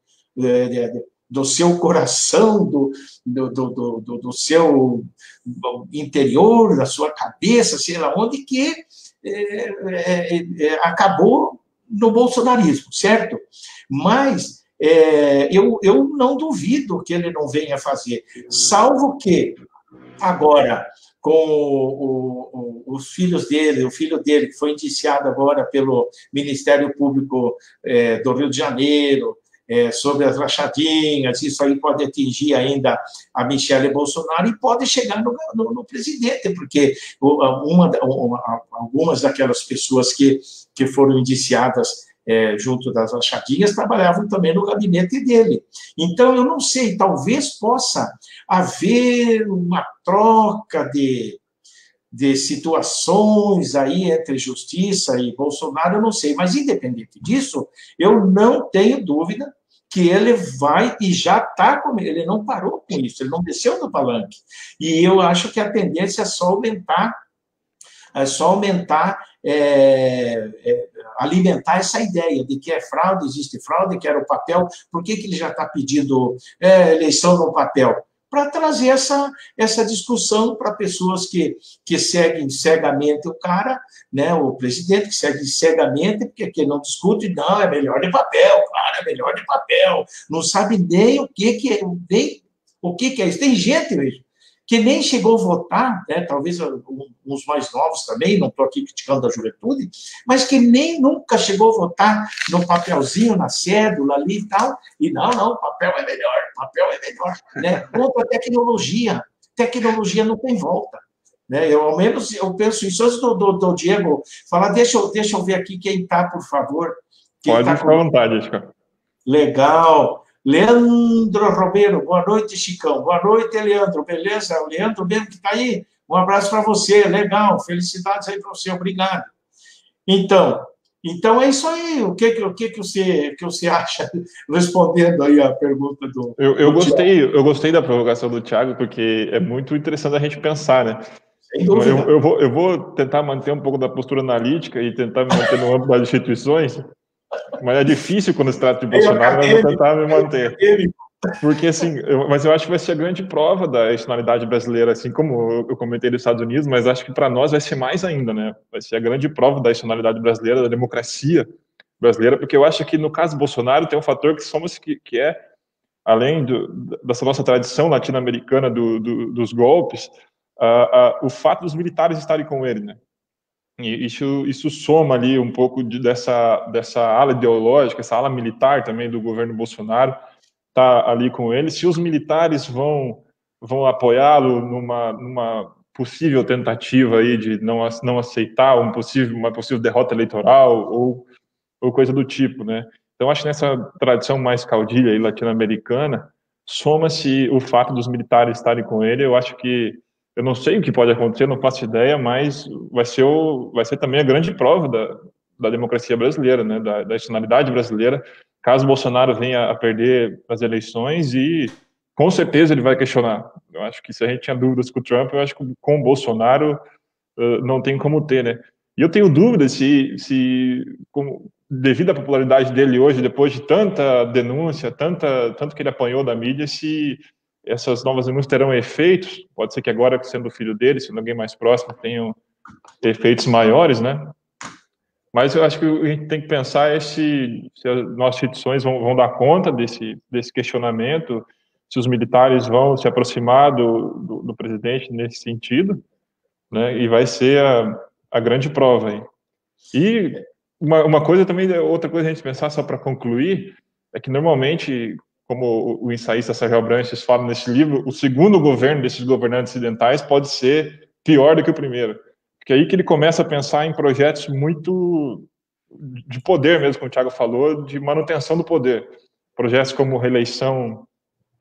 do seu coração, do seu interior, da sua cabeça, sei lá onde, que acabou no bolsonarismo, certo? Mas eu não duvido que ele não venha fazer, salvo que agora, com os filhos dele, o filho dele, que foi indiciado agora pelo Ministério Público do Rio de Janeiro, sobre as rachadinhas, isso aí pode atingir ainda a Michelle Bolsonaro e pode chegar no presidente, porque algumas daquelas pessoas que foram indiciadas junto das rachadinhas trabalhavam também no gabinete dele. Então, eu não sei, talvez possa haver uma troca de situações aí entre Justiça e Bolsonaro, eu não sei, mas independente disso, eu não tenho dúvida que ele vai e já está com ele não parou com isso, ele não desceu do palanque. E eu acho que a tendência é só aumentar, alimentar essa ideia de que é fraude, existe fraude, que era o papel, por que ele já está pedindo eleição no papel? Para trazer essa discussão para pessoas que seguem cegamente o cara, né, o presidente, que segue cegamente, porque não discute, não, é melhor de papel, claro, é melhor de papel, não sabe nem o que é isso. Tem gente mesmo que nem chegou a votar, né, talvez uns mais novos também, não estou aqui criticando a juventude, mas que nem nunca chegou a votar no papelzinho, na cédula ali e tal, e não, papel é melhor, né? Contra a tecnologia não tem volta, né? Ao menos eu penso isso. Antes do Diego falar, deixa eu ver aqui quem está, por favor. Pode ficar à vontade, Chico. Legal. Leandro Romero, boa noite, Chicão. Boa noite, Leandro, beleza? O Leandro mesmo que está aí, um abraço para você, legal, felicidades aí para você, obrigado. Então é isso aí, o que você acha, respondendo aí a pergunta do... Eu gostei da provocação do Thiago, porque é muito interessante a gente pensar, né? Sem dúvida. Eu vou tentar manter um pouco da postura analítica e tentar me manter no âmbito das instituições, mas é difícil quando se trata de Bolsonaro, mas eu vou tentar me manter. Porque, assim, mas eu acho que vai ser a grande prova da nacionalidade brasileira, assim como eu comentei dos Estados Unidos, mas acho que para nós vai ser mais ainda, né? Vai ser a grande prova da nacionalidade brasileira, da democracia brasileira, porque eu acho que no caso do Bolsonaro tem um fator que é, além dessa nossa tradição latino-americana dos golpes, o fato dos militares estarem com ele, né? E isso soma ali um pouco dessa ala ideológica, essa ala militar também do governo Bolsonaro, tá ali com ele. Se os militares vão apoiá-lo numa possível tentativa aí de não aceitar uma possível derrota eleitoral ou coisa do tipo, né? Então, acho que nessa tradição mais caudilha aí latino-americana, soma-se o fato dos militares estarem com ele. Eu acho que, eu não sei o que pode acontecer, não faço ideia, mas vai ser também a grande prova da democracia brasileira, né? Da nacionalidade brasileira, caso Bolsonaro venha a perder as eleições, e com certeza ele vai questionar. Eu acho que se a gente tinha dúvidas com o Trump, eu acho que com o Bolsonaro não tem como ter, né? E eu tenho dúvidas devido à popularidade dele hoje, depois de tanta denúncia, tanto que ele apanhou da mídia, se essas novas denúncias terão efeitos. Pode ser que agora, sendo o filho dele, sendo alguém mais próximo, tenham efeitos maiores, né? Mas eu acho que a gente tem que pensar se as nossas instituições vão dar conta desse questionamento, se os militares vão se aproximar do presidente nesse sentido, né? E vai ser a grande prova aí. E uma coisa também, outra coisa a gente pensar, só para concluir, é que normalmente, como o ensaísta Sérgio Branches fala nesse livro, o segundo governo desses governantes ocidentais pode ser pior do que o primeiro. Porque é aí que ele começa a pensar em projetos muito de poder mesmo, como o Thiago falou, de manutenção do poder. Projetos como reeleição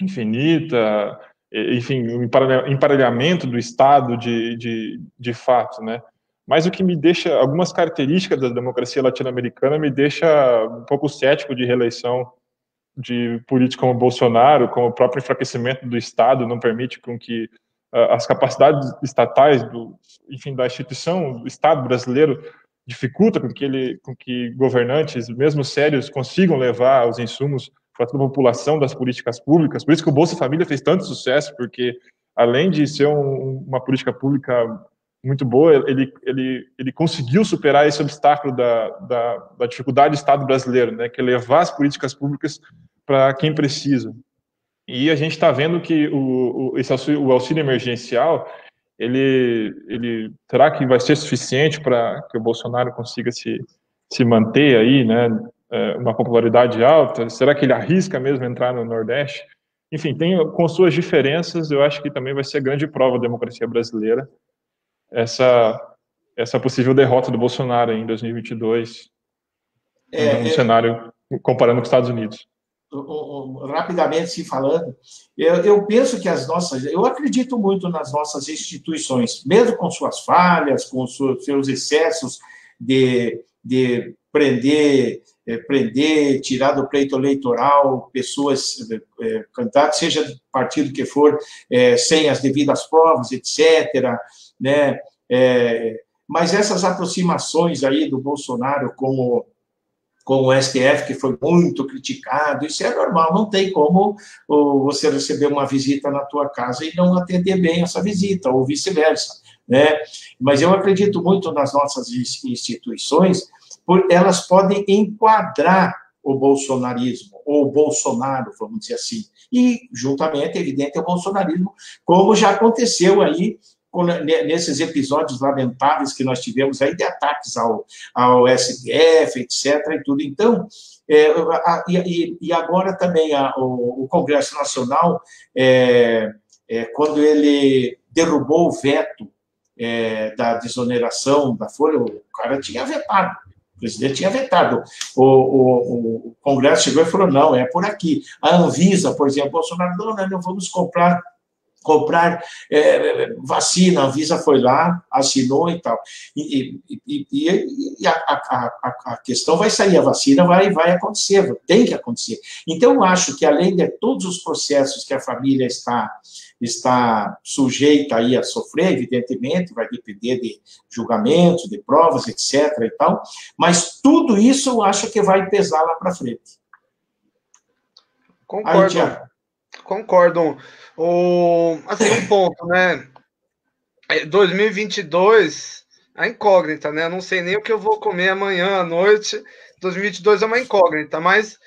infinita, enfim, o emparelhamento do Estado de fato, né? Mas o que me deixa, algumas características da democracia latino-americana me deixa um pouco cético de reeleição de políticos como Bolsonaro, como o próprio enfraquecimento do Estado não permite com que as capacidades estatais da instituição, do Estado brasileiro, dificulta com que governantes, mesmo sérios, consigam levar os insumos para toda a população das políticas públicas. Por isso que o Bolsa Família fez tanto sucesso, porque além de ser uma política pública muito boa, ele conseguiu superar esse obstáculo da dificuldade do Estado brasileiro, né, que é levar as políticas públicas para quem precisa. E a gente está vendo que o auxílio emergencial, será que vai ser suficiente para que o Bolsonaro consiga se manter aí, né, uma popularidade alta? Será que ele arrisca mesmo entrar no Nordeste? Enfim, com suas diferenças, eu acho que também vai ser a grande prova da democracia brasileira, essa possível derrota do Bolsonaro em 2022, no cenário comparando com os Estados Unidos. Rapidamente se falando, eu penso que eu acredito muito nas nossas instituições, mesmo com suas falhas, com seus excessos de prender, tirar do pleito eleitoral pessoas, candidatos, seja do partido que for, sem as devidas provas, etc., né? Mas essas aproximações aí do Bolsonaro com o STF, que foi muito criticado, isso é normal, não tem como você receber uma visita na tua casa e não atender bem essa visita, ou vice-versa, né? Mas eu acredito muito nas nossas instituições, porque elas podem enquadrar o bolsonarismo, ou o Bolsonaro, vamos dizer assim, e, juntamente, é evidente, o bolsonarismo, como já aconteceu aí nesses episódios lamentáveis que nós tivemos aí de ataques ao STF, etc. e tudo. Então, e agora também o Congresso Nacional, quando ele derrubou o veto da desoneração da Folha, o cara tinha vetado. O presidente tinha vetado. O Congresso chegou e falou, não, é por aqui. A Anvisa, por exemplo, Bolsonaro, não vamos comprar vacina, a Anvisa foi lá, assinou e tal. E a questão vai sair, a vacina vai acontecer, tem que acontecer. Então, eu acho que, além de todos os processos que a família está sujeita aí a sofrer, evidentemente, vai depender de julgamentos, de provas, etc. e tal, mas tudo isso eu acho que vai pesar lá para frente. Concordo. Concordo. Assim, um ponto, né? 2022, a incógnita, né? Eu não sei nem o que eu vou comer amanhã à noite. 2022 é uma incógnita, mas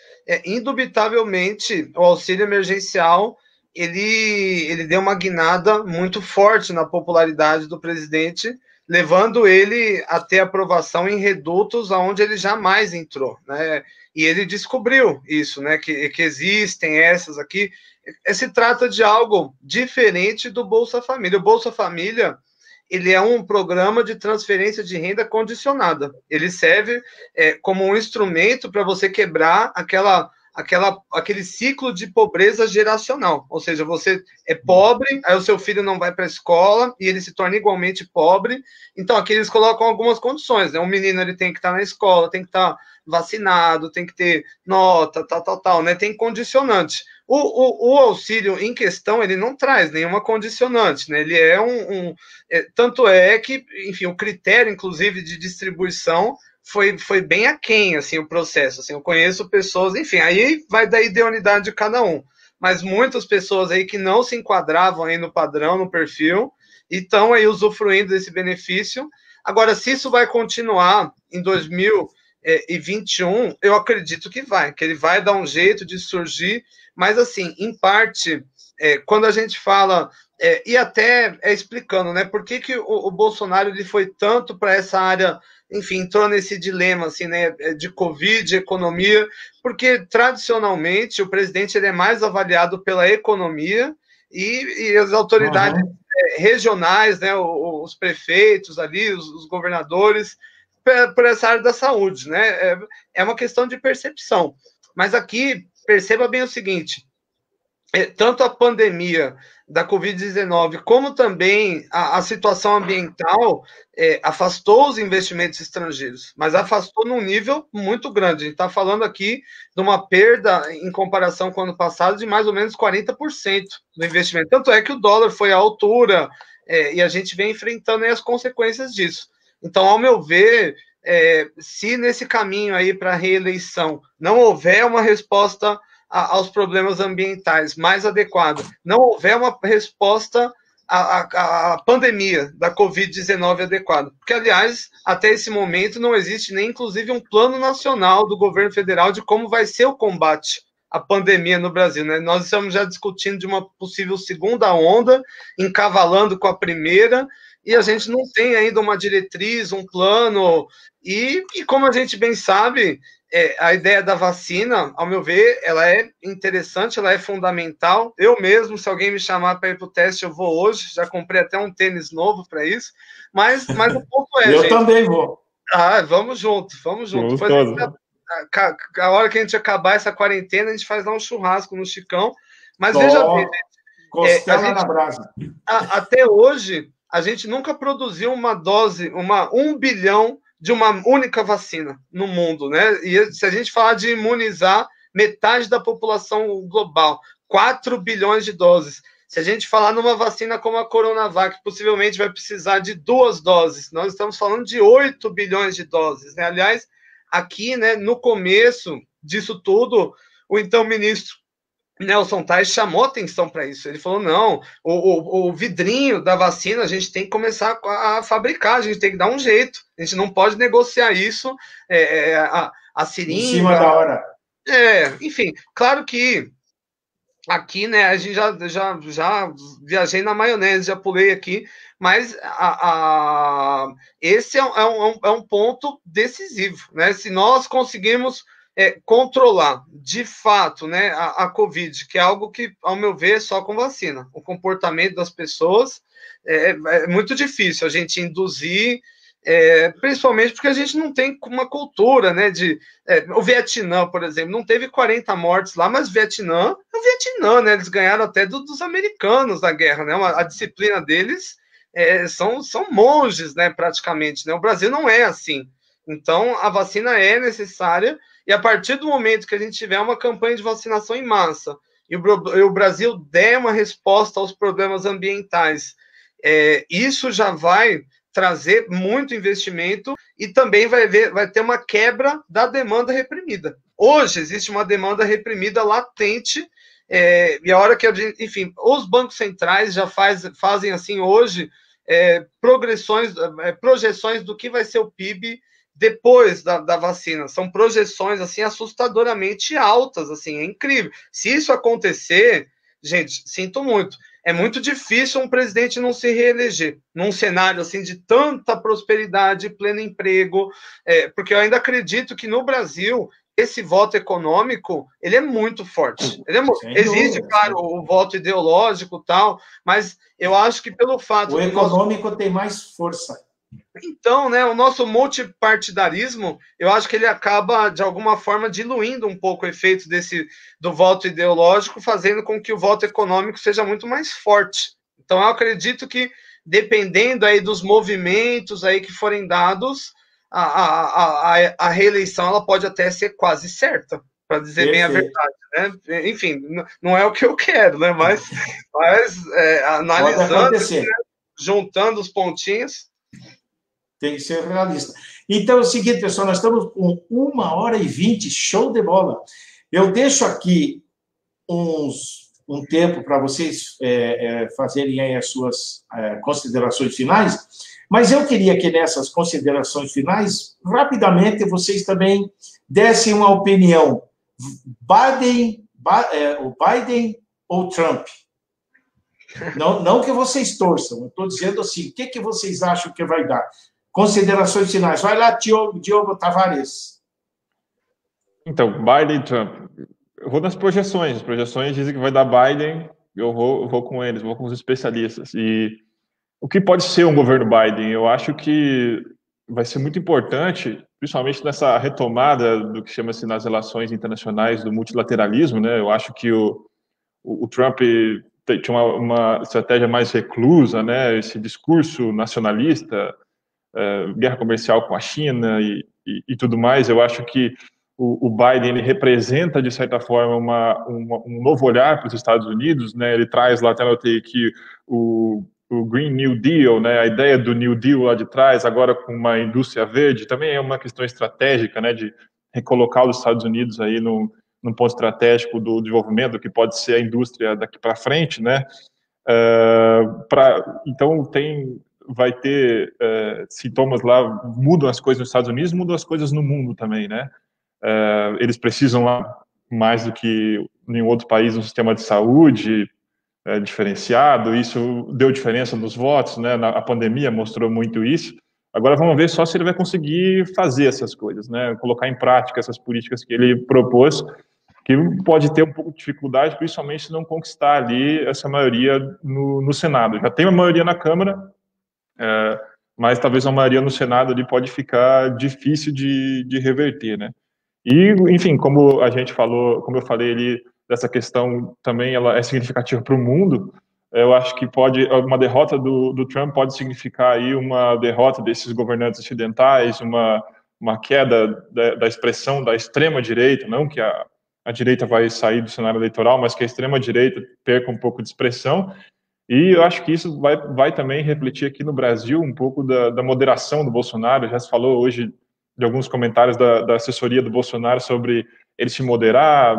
indubitavelmente o auxílio emergencial ele deu uma guinada muito forte na popularidade do presidente, levando ele a ter aprovação em redutos aonde ele jamais entrou, né? E ele descobriu isso, né? Que existem essas aqui. Se trata de algo diferente do Bolsa Família. O Bolsa Família, ele é um programa de transferência de renda condicionada. Ele serve como um instrumento para você quebrar aquele ciclo de pobreza geracional. Ou seja, você é pobre, aí o seu filho não vai para a escola e ele se torna igualmente pobre. Então, aqui eles colocam algumas condições, né? O menino ele tem que estar na escola, tem que estar vacinado, tem que ter nota, tal, né? Tem condicionante. O auxílio em questão, ele não traz nenhuma condicionante, né? Ele é tanto é que, enfim, o critério, inclusive, de distribuição foi bem aquém, assim, o processo. Assim, eu conheço pessoas, enfim, aí vai da idoneidade de cada um, mas muitas pessoas aí que não se enquadravam aí no padrão, no perfil, e estão aí usufruindo desse benefício. Agora, se isso vai continuar em 2021, eu acredito que ele vai dar um jeito de surgir, mas assim, em parte, quando a gente fala, e até explicando, né, por que o Bolsonaro ele foi tanto para essa área, enfim, entrou nesse dilema, assim, né, de Covid, economia, porque tradicionalmente o presidente ele é mais avaliado pela economia e as autoridades regionais, né, os prefeitos ali, os governadores, por essa área da saúde, né? É uma questão de percepção. Mas aqui, perceba bem o seguinte, tanto a pandemia da Covid-19, como também a situação ambiental, afastou os investimentos estrangeiros, mas afastou num nível muito grande. A gente está falando aqui de uma perda, em comparação com o ano passado, de mais ou menos 40% do investimento. Tanto é que o dólar foi à altura, e a gente vem enfrentando aí as consequências disso. Então, ao meu ver, se nesse caminho aí para a reeleição não houver uma resposta aos problemas ambientais mais adequada, não houver uma resposta à pandemia da Covid-19 adequada, porque, aliás, até esse momento não existe nem, inclusive, um plano nacional do governo federal de como vai ser o combate à pandemia no Brasil, né? Nós estamos já discutindo de uma possível segunda onda, encavalando com a primeira, e a gente não tem ainda uma diretriz, um plano, e como a gente bem sabe, a ideia da vacina, ao meu ver, ela é interessante, ela é fundamental. Eu mesmo, se alguém me chamar para ir para o teste, eu vou hoje, já comprei até um tênis novo para isso, mas o ponto eu gente... também vou. Vamos junto, vamos junto. Depois a hora que a gente acabar essa quarentena, a gente faz lá um churrasco no Chicão, mas veja bem, costela na brasa. Até hoje, a gente nunca produziu uma dose, 1 bilhão de uma única vacina no mundo, né? E se a gente falar de imunizar metade da população global, 4 bilhões de doses. Se a gente falar numa vacina como a Coronavac, possivelmente vai precisar de 2 doses. Nós estamos falando de 8 bilhões de doses, né? Aliás, aqui, né, no começo disso tudo, o então ministro Nelson Tais chamou atenção para isso. Ele falou, não, o vidrinho da vacina a gente tem que começar a fabricar, a gente tem que dar um jeito, a gente não pode negociar isso, a seringa... Em cima da hora. Enfim, claro que aqui, né, a gente já viajei na maionese, já pulei aqui, mas esse é um ponto decisivo, né? Se nós conseguimos controlar, de fato, né, a Covid, que é algo que, ao meu ver, é só com vacina. O comportamento das pessoas é muito difícil a gente induzir, principalmente porque a gente não tem uma cultura, né, o Vietnã, por exemplo, não teve 40 mortes lá, mas Vietnã é o Vietnã, né, eles ganharam até dos americanos da guerra, né, a disciplina deles são monges, né, praticamente, né, o Brasil não é assim. Então, a vacina é necessária, e a partir do momento que a gente tiver uma campanha de vacinação em massa, e o Brasil der uma resposta aos problemas ambientais, isso já vai trazer muito investimento e também vai ter uma quebra da demanda reprimida. Hoje existe uma demanda reprimida latente E a hora que, enfim, os bancos centrais já fazem assim hoje projeções do que vai ser o PIB depois da vacina. São projeções assim assustadoramente altas, assim, é incrível. Se isso acontecer, gente, sinto muito. É muito difícil um presidente não se reeleger num cenário assim de tanta prosperidade, pleno emprego, porque eu ainda acredito que no Brasil esse voto econômico ele é muito forte. Existe, claro, o voto ideológico tal, mas eu acho que pelo fato o econômico tem mais força. Então, né, o nosso multipartidarismo, eu acho que ele acaba, de alguma forma, diluindo um pouco o efeito do voto ideológico, fazendo com que o voto econômico seja muito mais forte. Então, eu acredito que, dependendo aí dos movimentos aí que forem dados, a reeleição ela pode até ser quase certa, para dizer bem a verdade, né? Enfim, não é o que eu quero, né? Mas analisando, né, juntando os pontinhos, tem que ser realista. Então, é o seguinte, pessoal, nós estamos com 1h20, show de bola. Eu deixo aqui um tempo para vocês fazerem aí as suas considerações finais, mas eu queria que nessas considerações finais, rapidamente, vocês também dessem uma opinião. O Biden ou Trump? Não que vocês torçam, eu estou dizendo assim, o que vocês acham que vai dar? Considerações finais. Vai lá, Diogo Tavares. Então, Biden e Trump. Eu vou nas projeções. As projeções dizem que vai dar Biden, eu vou com eles, vou com os especialistas. E o que pode ser um governo Biden? Eu acho que vai ser muito importante, principalmente nessa retomada do que chama-se nas relações internacionais do multilateralismo, né? Eu acho que o Trump tinha uma estratégia mais reclusa, né? Esse discurso nacionalista, guerra comercial com a China e tudo mais. Eu acho que o Biden ele representa, de certa forma, um novo olhar para os Estados Unidos, né? Ele traz lá, até notei aqui, o Green New Deal, né? A ideia do New Deal lá de trás, agora com uma indústria verde, também é uma questão estratégica, né? De recolocar os Estados Unidos aí num ponto estratégico do desenvolvimento, que pode ser a indústria daqui para frente, né? Então, vai ter sintomas lá, mudam as coisas nos Estados Unidos, mudam as coisas no mundo também, né? Eles precisam lá, mais do que em outro país, um sistema de saúde diferenciado, isso deu diferença nos votos, né? A pandemia mostrou muito isso. Agora vamos ver só se ele vai conseguir fazer essas coisas, né? Colocar em prática essas políticas que ele propôs, que pode ter um pouco de dificuldade, principalmente se não conquistar ali essa maioria no Senado. Já tem uma maioria na Câmara, mas talvez uma maioria no Senado ali pode ficar difícil de reverter, né? E, enfim, como eu falei ali, dessa questão também, ela é significativa para o mundo. Eu acho que uma derrota do Trump pode significar aí uma derrota desses governantes ocidentais, uma queda da expressão da extrema-direita, não que a direita vai sair do cenário eleitoral, mas que a extrema-direita perca um pouco de expressão. E eu acho que isso vai também refletir aqui no Brasil um pouco da moderação do Bolsonaro. Já se falou hoje de alguns comentários da assessoria do Bolsonaro sobre ele se moderar,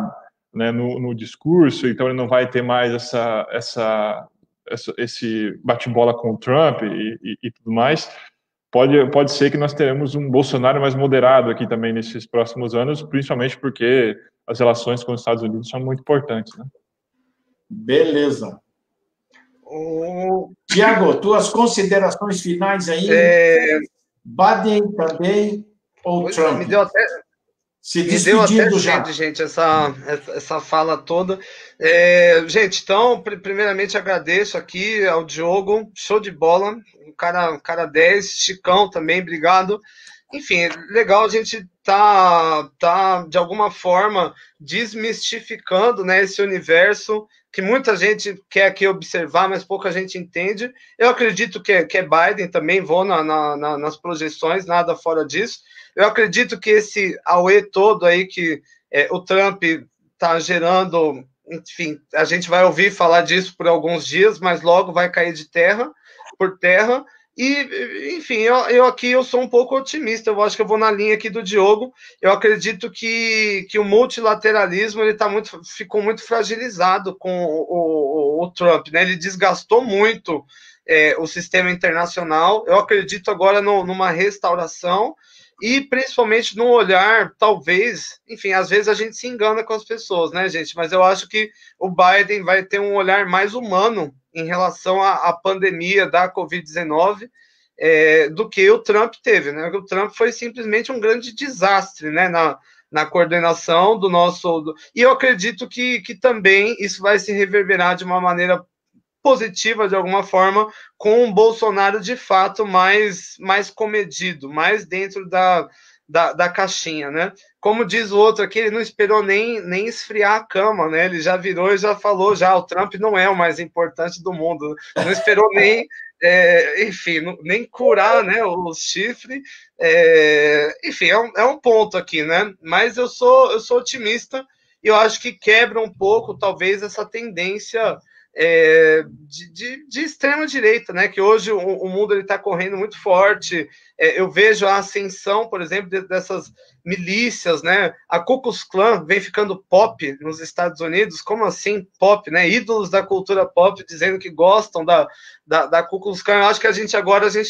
né, no discurso, então ele não vai ter mais esse bate-bola com o Trump e tudo mais. Pode ser que nós teremos um Bolsonaro mais moderado aqui também nesses próximos anos, principalmente porque as relações com os Estados Unidos são muito importantes, né? Beleza. Tiago, tuas considerações finais aí? Biden também ou Trump? Me deu até já. sede, gente, essa fala toda. Gente, então, primeiramente agradeço aqui ao Diogo, show de bola, um cara 10, Chicão também, obrigado. Enfim, legal a gente tá de alguma forma desmistificando, né, esse universo que muita gente quer aqui observar, mas pouca gente entende. Eu acredito que é Biden também, vou nas projeções, nada fora disso. Eu acredito que esse auê todo aí que o Trump está gerando, enfim, a gente vai ouvir falar disso por alguns dias, mas logo vai cair por terra. E, enfim, eu aqui eu sou um pouco otimista, eu acho que eu vou na linha aqui do Diogo, eu acredito que o multilateralismo ele ficou muito fragilizado com o Trump, né? Ele desgastou muito o sistema internacional, eu acredito agora numa restauração, e principalmente no olhar, talvez, enfim, às vezes a gente se engana com as pessoas, né, gente? Mas eu acho que o Biden vai ter um olhar mais humano em relação à pandemia da Covid-19 do que o Trump teve, né? O Trump foi simplesmente um grande desastre, né? Na coordenação do nosso... E eu acredito que também isso vai se reverberar de uma maneira positiva, de alguma forma, com o Bolsonaro, de fato, mais comedido, mais dentro da caixinha, né? Como diz o outro aqui, ele não esperou nem esfriar a cama, né? Ele já virou e já falou, o Trump não é o mais importante do mundo. Não esperou nem, enfim, nem curar, né, o chifre. Enfim, é um ponto aqui, né? Mas eu sou otimista e eu acho que quebra um pouco, talvez, essa tendência de extrema direita, né? Que hoje o mundo está correndo muito forte. Eu vejo a ascensão, por exemplo, dessas milícias, né? A Ku Klux Klan vem ficando pop nos Estados Unidos. Como assim pop, né? Ídolos da cultura pop dizendo que gostam da Ku Klux Klan. Eu acho que a gente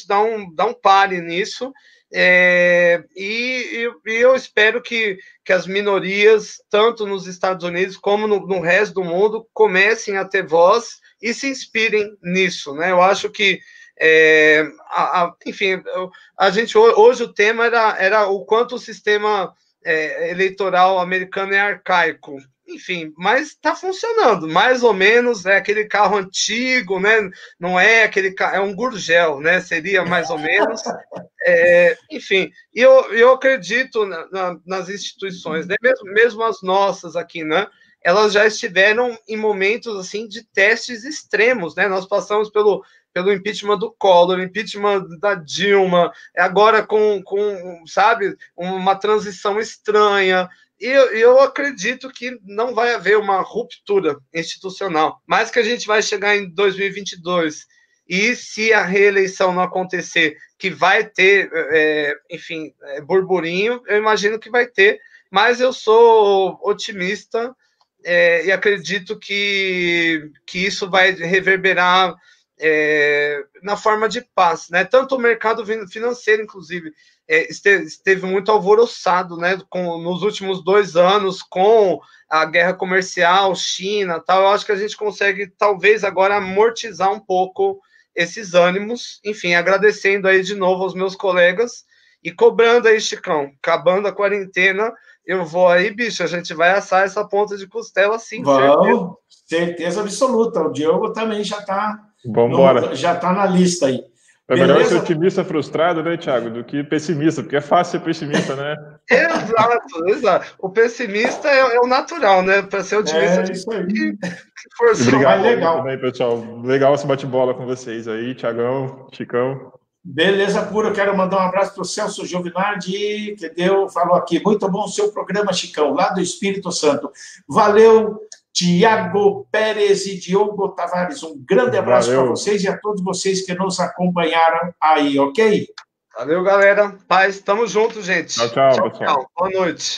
dá um pare nisso. E eu espero que as minorias, tanto nos Estados Unidos como no resto do mundo, comecem a ter voz e se inspirem nisso, né? Eu acho que, enfim, a gente hoje o tema era o quanto o sistema eleitoral americano é arcaico. Enfim, mas está funcionando, mais ou menos. É aquele carro antigo, né? Não é aquele carro, é um Gurgel, né? Seria mais ou menos. Enfim, e eu acredito nas instituições, né? Mesmo as nossas aqui, né? Elas já estiveram em momentos assim de testes extremos, né? Nós passamos pelo impeachment do Collor, impeachment da Dilma, agora com sabe, uma transição estranha. E eu acredito que não vai haver uma ruptura institucional, mas que a gente vai chegar em 2022 e se a reeleição não acontecer, que vai ter, enfim, burburinho, eu imagino que vai ter, mas eu sou otimista e acredito que isso vai reverberar na forma de paz, né? Tanto o mercado financeiro, inclusive, esteve muito alvoroçado, né? Nos últimos 2 anos, com a guerra comercial, China, tal. Eu acho que a gente consegue, talvez, agora amortizar um pouco esses ânimos. Enfim, agradecendo aí de novo aos meus colegas e cobrando aí, Chicão, acabando a quarentena, eu vou aí, bicho, a gente vai assar essa ponta de costela, sim. Vamos, certeza absoluta. O Diogo também já está na lista aí. É melhor ser otimista frustrado, né, Thiago, do que pessimista, porque é fácil ser pessimista, né? Exato. O pessimista é o natural, né? Para ser otimista, isso aí. Que forçar. Obrigado, legal. Também, pessoal. Legal esse bate-bola com vocês aí, Thiagão, Chicão. Beleza pura, eu quero mandar um abraço para o Celso Giovinardi, que falou aqui, muito bom o seu programa, Chicão, lá do Espírito Santo. Valeu, Tiago Pérez e Diogo Tavares, um grande abraço para vocês e a todos vocês que nos acompanharam aí, ok? Valeu, galera. Paz, tamo junto, gente. Tchau, pessoal. Boa noite.